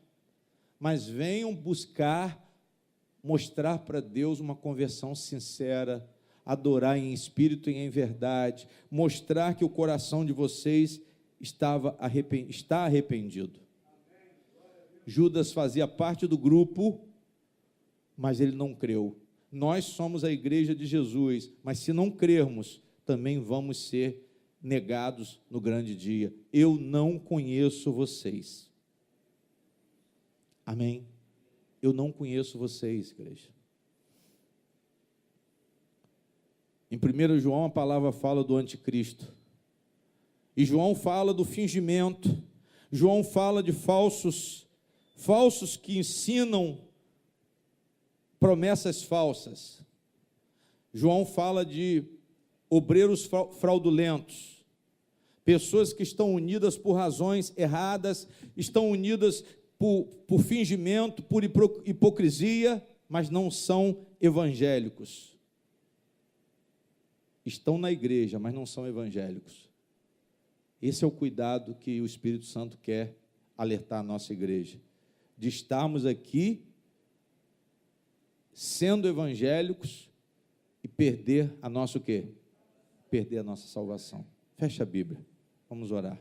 [SPEAKER 1] Mas venham buscar, mostrar para Deus uma conversão sincera, adorar em espírito e em verdade, mostrar que o coração de vocês está arrependido. Judas fazia parte do grupo, mas ele não creu. Nós somos a igreja de Jesus, mas se não crermos, também vamos ser negados no grande dia. Eu não conheço vocês. Amém? Eu não conheço vocês, igreja. Em 1 João, a palavra fala do anticristo. E João fala do fingimento. João fala de falsos que ensinam promessas falsas. João fala de obreiros fraudulentos, pessoas que estão unidas por razões erradas, estão unidas por fingimento, por hipocrisia, mas não são evangélicos. Estão na igreja, mas não são evangélicos. Esse é o cuidado que o Espírito Santo quer alertar a nossa igreja, de estarmos aqui sendo evangélicos e perder a nossa o quê? Perder a nossa salvação. Fecha a Bíblia, vamos orar.